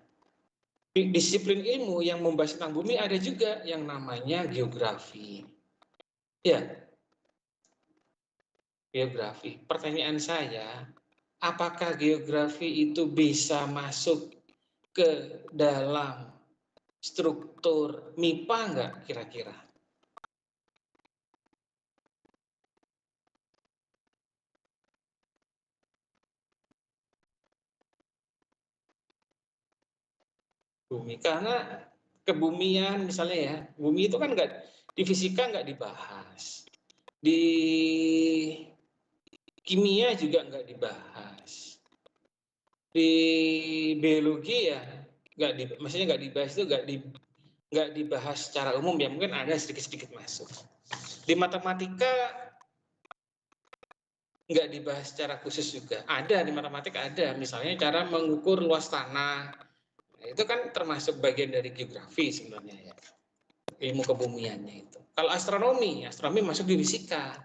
disiplin ilmu yang membahas tentang bumi ada juga yang namanya geografi. Ya, geografi. Pertanyaan saya, apakah geografi itu bisa masuk ke dalam struktur MIPA nggak kira-kira? Bumi, karena kebumian misalnya ya, bumi itu kan nggak, di fisika nggak dibahas, di kimia juga nggak dibahas, di biologi ya maksudnya nggak dibahas itu nggak dibahas secara umum ya, mungkin ada sedikit-sedikit masuk. Di matematika nggak dibahas secara khusus juga, ada di matematika ada, misalnya cara mengukur luas tanah, nah, itu kan termasuk bagian dari geografi sebenarnya ya, ilmu kebumiannya itu. Kalau astronomi masuk di fisika.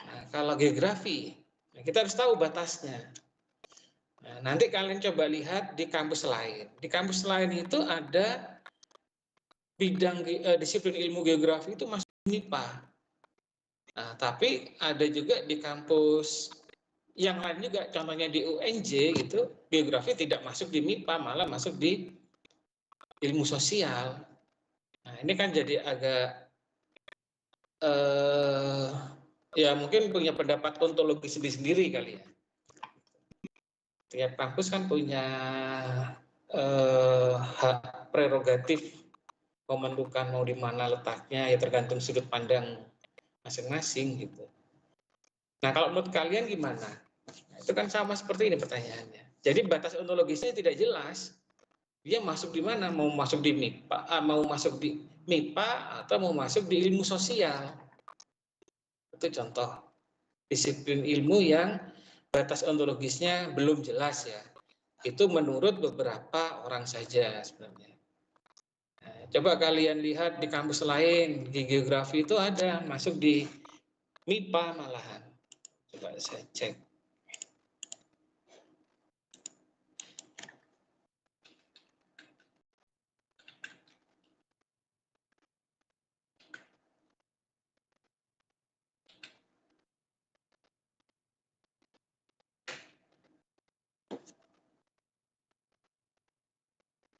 Nah, kalau geografi, kita harus tahu batasnya. Nah, nanti kalian coba lihat di kampus lain. Di kampus lain itu ada bidang disiplin ilmu geografi itu masuk MIPA. Nah, tapi ada juga di kampus yang lain juga, contohnya di UNJ gitu, geografi tidak masuk di MIPA, malah masuk di ilmu sosial. Nah, ini kan jadi agak ya mungkin punya pendapat ontologis sendiri kali ya. Tiap kampus kan punya hak prerogatif menentukan mau di mana letaknya, ya tergantung sudut pandang masing-masing gitu. Nah, kalau menurut kalian gimana? Nah, itu kan sama seperti ini pertanyaannya. Jadi batas ontologisnya tidak jelas. Dia masuk di mana? Mau masuk di MIPA atau mau masuk di ilmu sosial. Itu contoh disiplin ilmu yang batas ontologisnya belum jelas ya. Itu menurut beberapa orang saja sebenarnya. Nah, coba kalian lihat di kampus lain, di geografi itu ada masuk di MIPA malahan. Coba saya cek.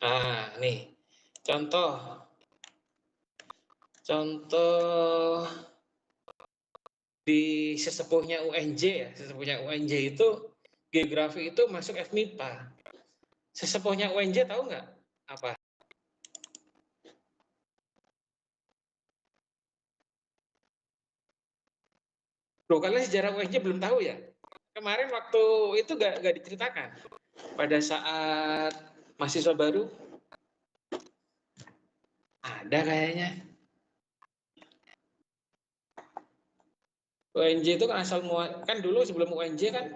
Nah, nih contoh di sesepuhnya UNJ ya, sesepuhnya UNJ itu geografi itu masuk FMIPA. Sesepuhnya UNJ tahu nggak apa? Loh, kalian sejarah UNJ belum tahu ya? Kemarin waktu itu nggak diceritakan pada saat mahasiswa baru ada kayaknya. UNJ itu kan asal kan dulu sebelum UNJ kan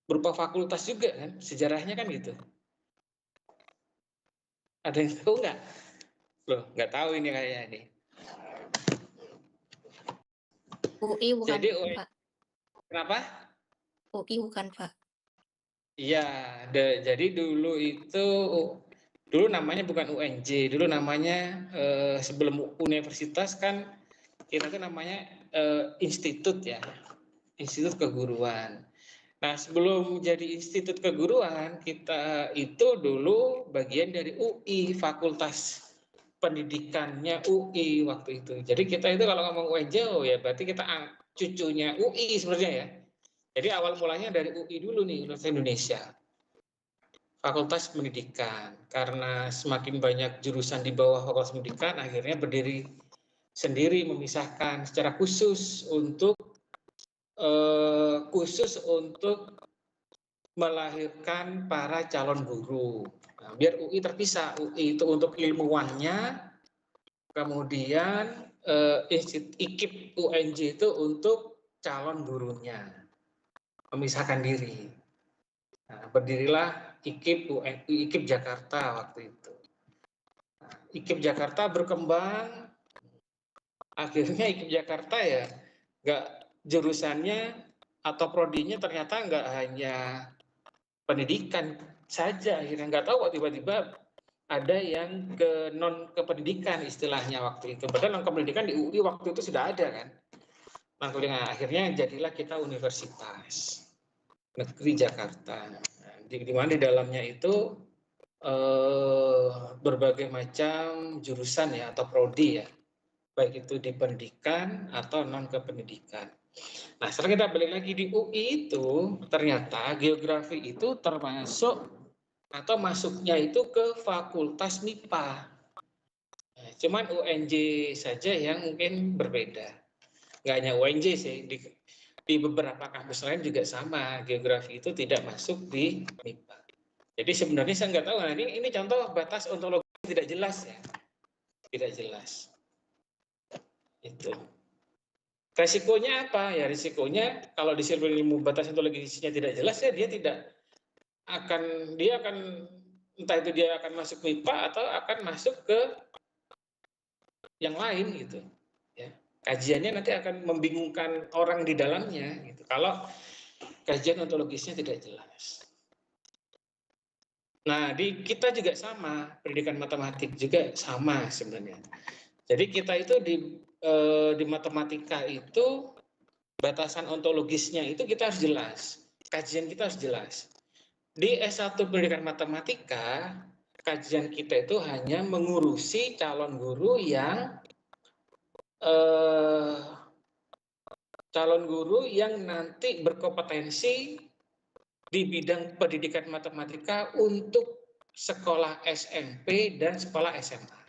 berupa fakultas juga kan, sejarahnya kan gitu. Ada yang tahu nggak? Loh, nggak tahu ini kayaknya nih. UI bukan, Jadi Pak. Kenapa? UI bukan, Pak. Iya, jadi dulu namanya bukan UNJ, dulu namanya sebelum universitas kan kita tuh namanya institut ya, institut keguruan. Nah, sebelum jadi institut keguruan, kita itu dulu bagian dari UI, Fakultas Pendidikannya UI waktu itu. Jadi kita itu kalau ngomong UNJ, ya berarti kita cucunya UI sebenarnya ya. Jadi awal mulanya dari UI dulu nih, Universitas Indonesia. Fakultas Pendidikan. Karena semakin banyak jurusan di bawah Fakultas Pendidikan, akhirnya berdiri sendiri, memisahkan secara khusus untuk melahirkan para calon guru. Nah, biar UI terpisah, UI itu untuk ilmuwannya, kemudian IKIP UNJ itu untuk calon gurunya, memisahkan diri. Nah, berdirilah IKIP Jakarta waktu itu. Nah, IKIP Jakarta berkembang, akhirnya IKIP Jakarta ya nggak jurusannya atau prodinya ternyata nggak hanya pendidikan saja, akhirnya nggak tahu kok tiba-tiba ada yang non kependidikan istilahnya waktu itu. Padahal non kependidikan di UI waktu itu sudah ada kan. Nah, akhirnya jadilah kita Universitas Negeri Jakarta. Nah, di mana di dalamnya itu berbagai macam jurusan ya atau prodi ya, baik itu di pendidikan atau non kependidikan. Nah, sekarang kita balik lagi di UI itu ternyata geografi itu termasuk atau masuknya itu ke fakultas MIPA. Nah, cuman UNJ saja yang mungkin berbeda. Nggak hanya UNJ sih, di beberapa kampus lain juga sama, geografi itu tidak masuk di MIPA. Jadi sebenarnya saya nggak tahu, nah ini contoh batas ontologi tidak jelas ya, tidak jelas. Itu. Resikonya apa? Ya risikonya kalau disiplin ilmu batas ontologisnya tidak jelas ya dia akan entah itu dia akan masuk MIPA atau akan masuk ke yang lain gitu. Ya. Kajiannya nanti akan membingungkan orang di dalamnya gitu. Kalau kajian ontologisnya tidak jelas. Nah, di kita juga sama, pendidikan matematik juga sama sebenarnya. Jadi kita itu di matematika itu batasan ontologisnya itu kita harus jelas, kajian kita harus jelas. Di S1 pendidikan matematika, kajian kita itu hanya mengurusi calon guru yang nanti berkompetensi di bidang pendidikan matematika untuk sekolah SMP dan sekolah SMA.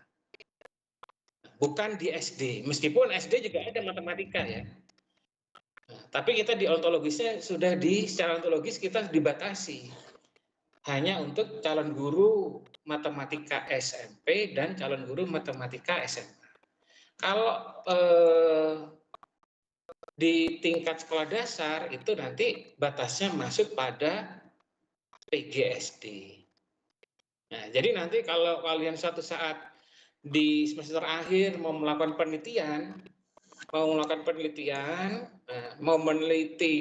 Bukan di SD, meskipun SD juga ada matematika ya. Nah, tapi kita di ontologisnya sudah secara ontologis kita dibatasi. Hanya untuk calon guru matematika SMP dan calon guru matematika SMA. Kalau di tingkat sekolah dasar itu nanti batasnya masuk pada PGSD. Nah, jadi nanti kalau kalian suatu saat di semester akhir mau melakukan penelitian, mau meneliti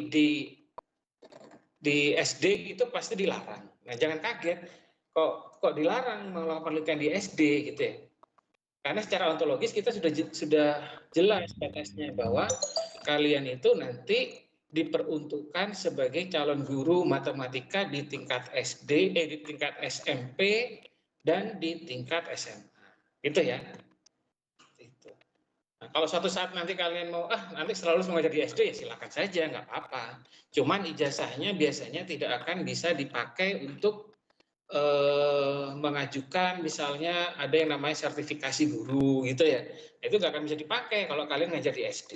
di SD itu pasti dilarang. Nah, jangan kaget kok dilarang melakukan penelitian di SD gitu ya. Karena secara ontologis kita sudah jelas batasnya bahwa kalian itu nanti diperuntukkan sebagai calon guru matematika di tingkat SD, di tingkat SMP dan di tingkat SMA. Gitu ya. Itu. Nah, kalau suatu saat nanti kalian mau nanti selalu mengajar di SD ya silakan saja, nggak apa-apa. Cuman ijazahnya biasanya tidak akan bisa dipakai untuk mengajukan misalnya ada yang namanya sertifikasi guru gitu ya, itu nggak akan bisa dipakai kalau kalian ngajar di SD.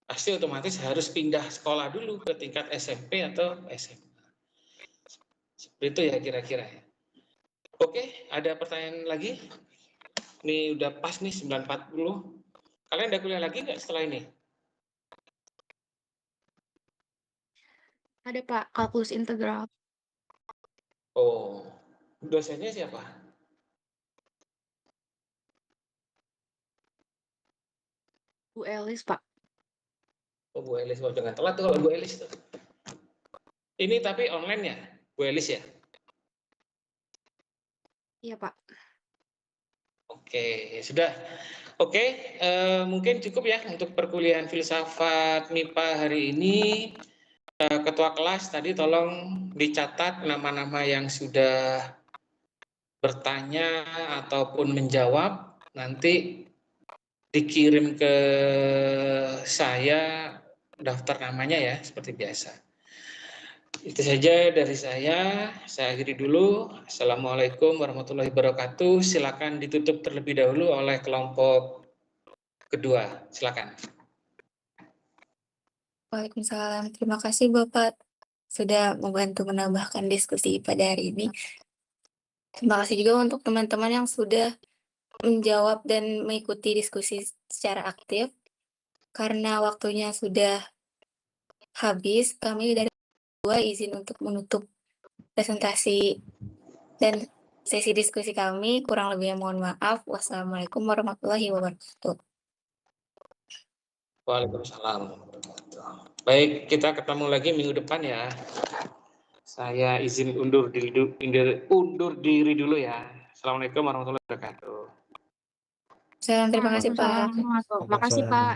Pasti otomatis harus pindah sekolah dulu ke tingkat SMP atau SMA. Seperti itu ya kira-kira ya. Oke, ada pertanyaan lagi? Ini udah pas nih 9.40. Kalian ada kuliah lagi nggak setelah ini? Ada Pak, kalkulus integral. Oh, dosennya siapa? Bu Elis, Pak. Oh, Bu Elis. Oh, jangan telat tuh kalau Bu Elis tuh. Ini tapi online ya, Bu Elis ya? Iya, Pak. Oke, sudah. Oke, mungkin cukup ya untuk perkuliahan filsafat MIPA hari ini. Ketua kelas tadi tolong dicatat nama-nama yang sudah bertanya ataupun menjawab, nanti dikirim ke saya daftar namanya ya, seperti biasa. Itu saja dari saya akhiri dulu. Assalamualaikum warahmatullahi wabarakatuh. Silakan ditutup terlebih dahulu oleh kelompok kedua. Silakan. Waalaikumsalam. Terima kasih Bapak sudah membantu menambahkan diskusi pada hari ini. Terima kasih juga untuk teman-teman yang sudah menjawab dan mengikuti diskusi secara aktif. Karena waktunya sudah habis, kami dari dua izin untuk menutup presentasi dan sesi diskusi kami. Kurang lebihnya mohon maaf. Wassalamualaikum warahmatullahi wabarakatuh. Waalaikumsalam. Baik, kita ketemu lagi minggu depan ya. Saya izin undur diri dulu ya. Assalamualaikum warahmatullahi wabarakatuh. Salam, terima kasih Pak. Waalaikumsalam. Makasih Pak.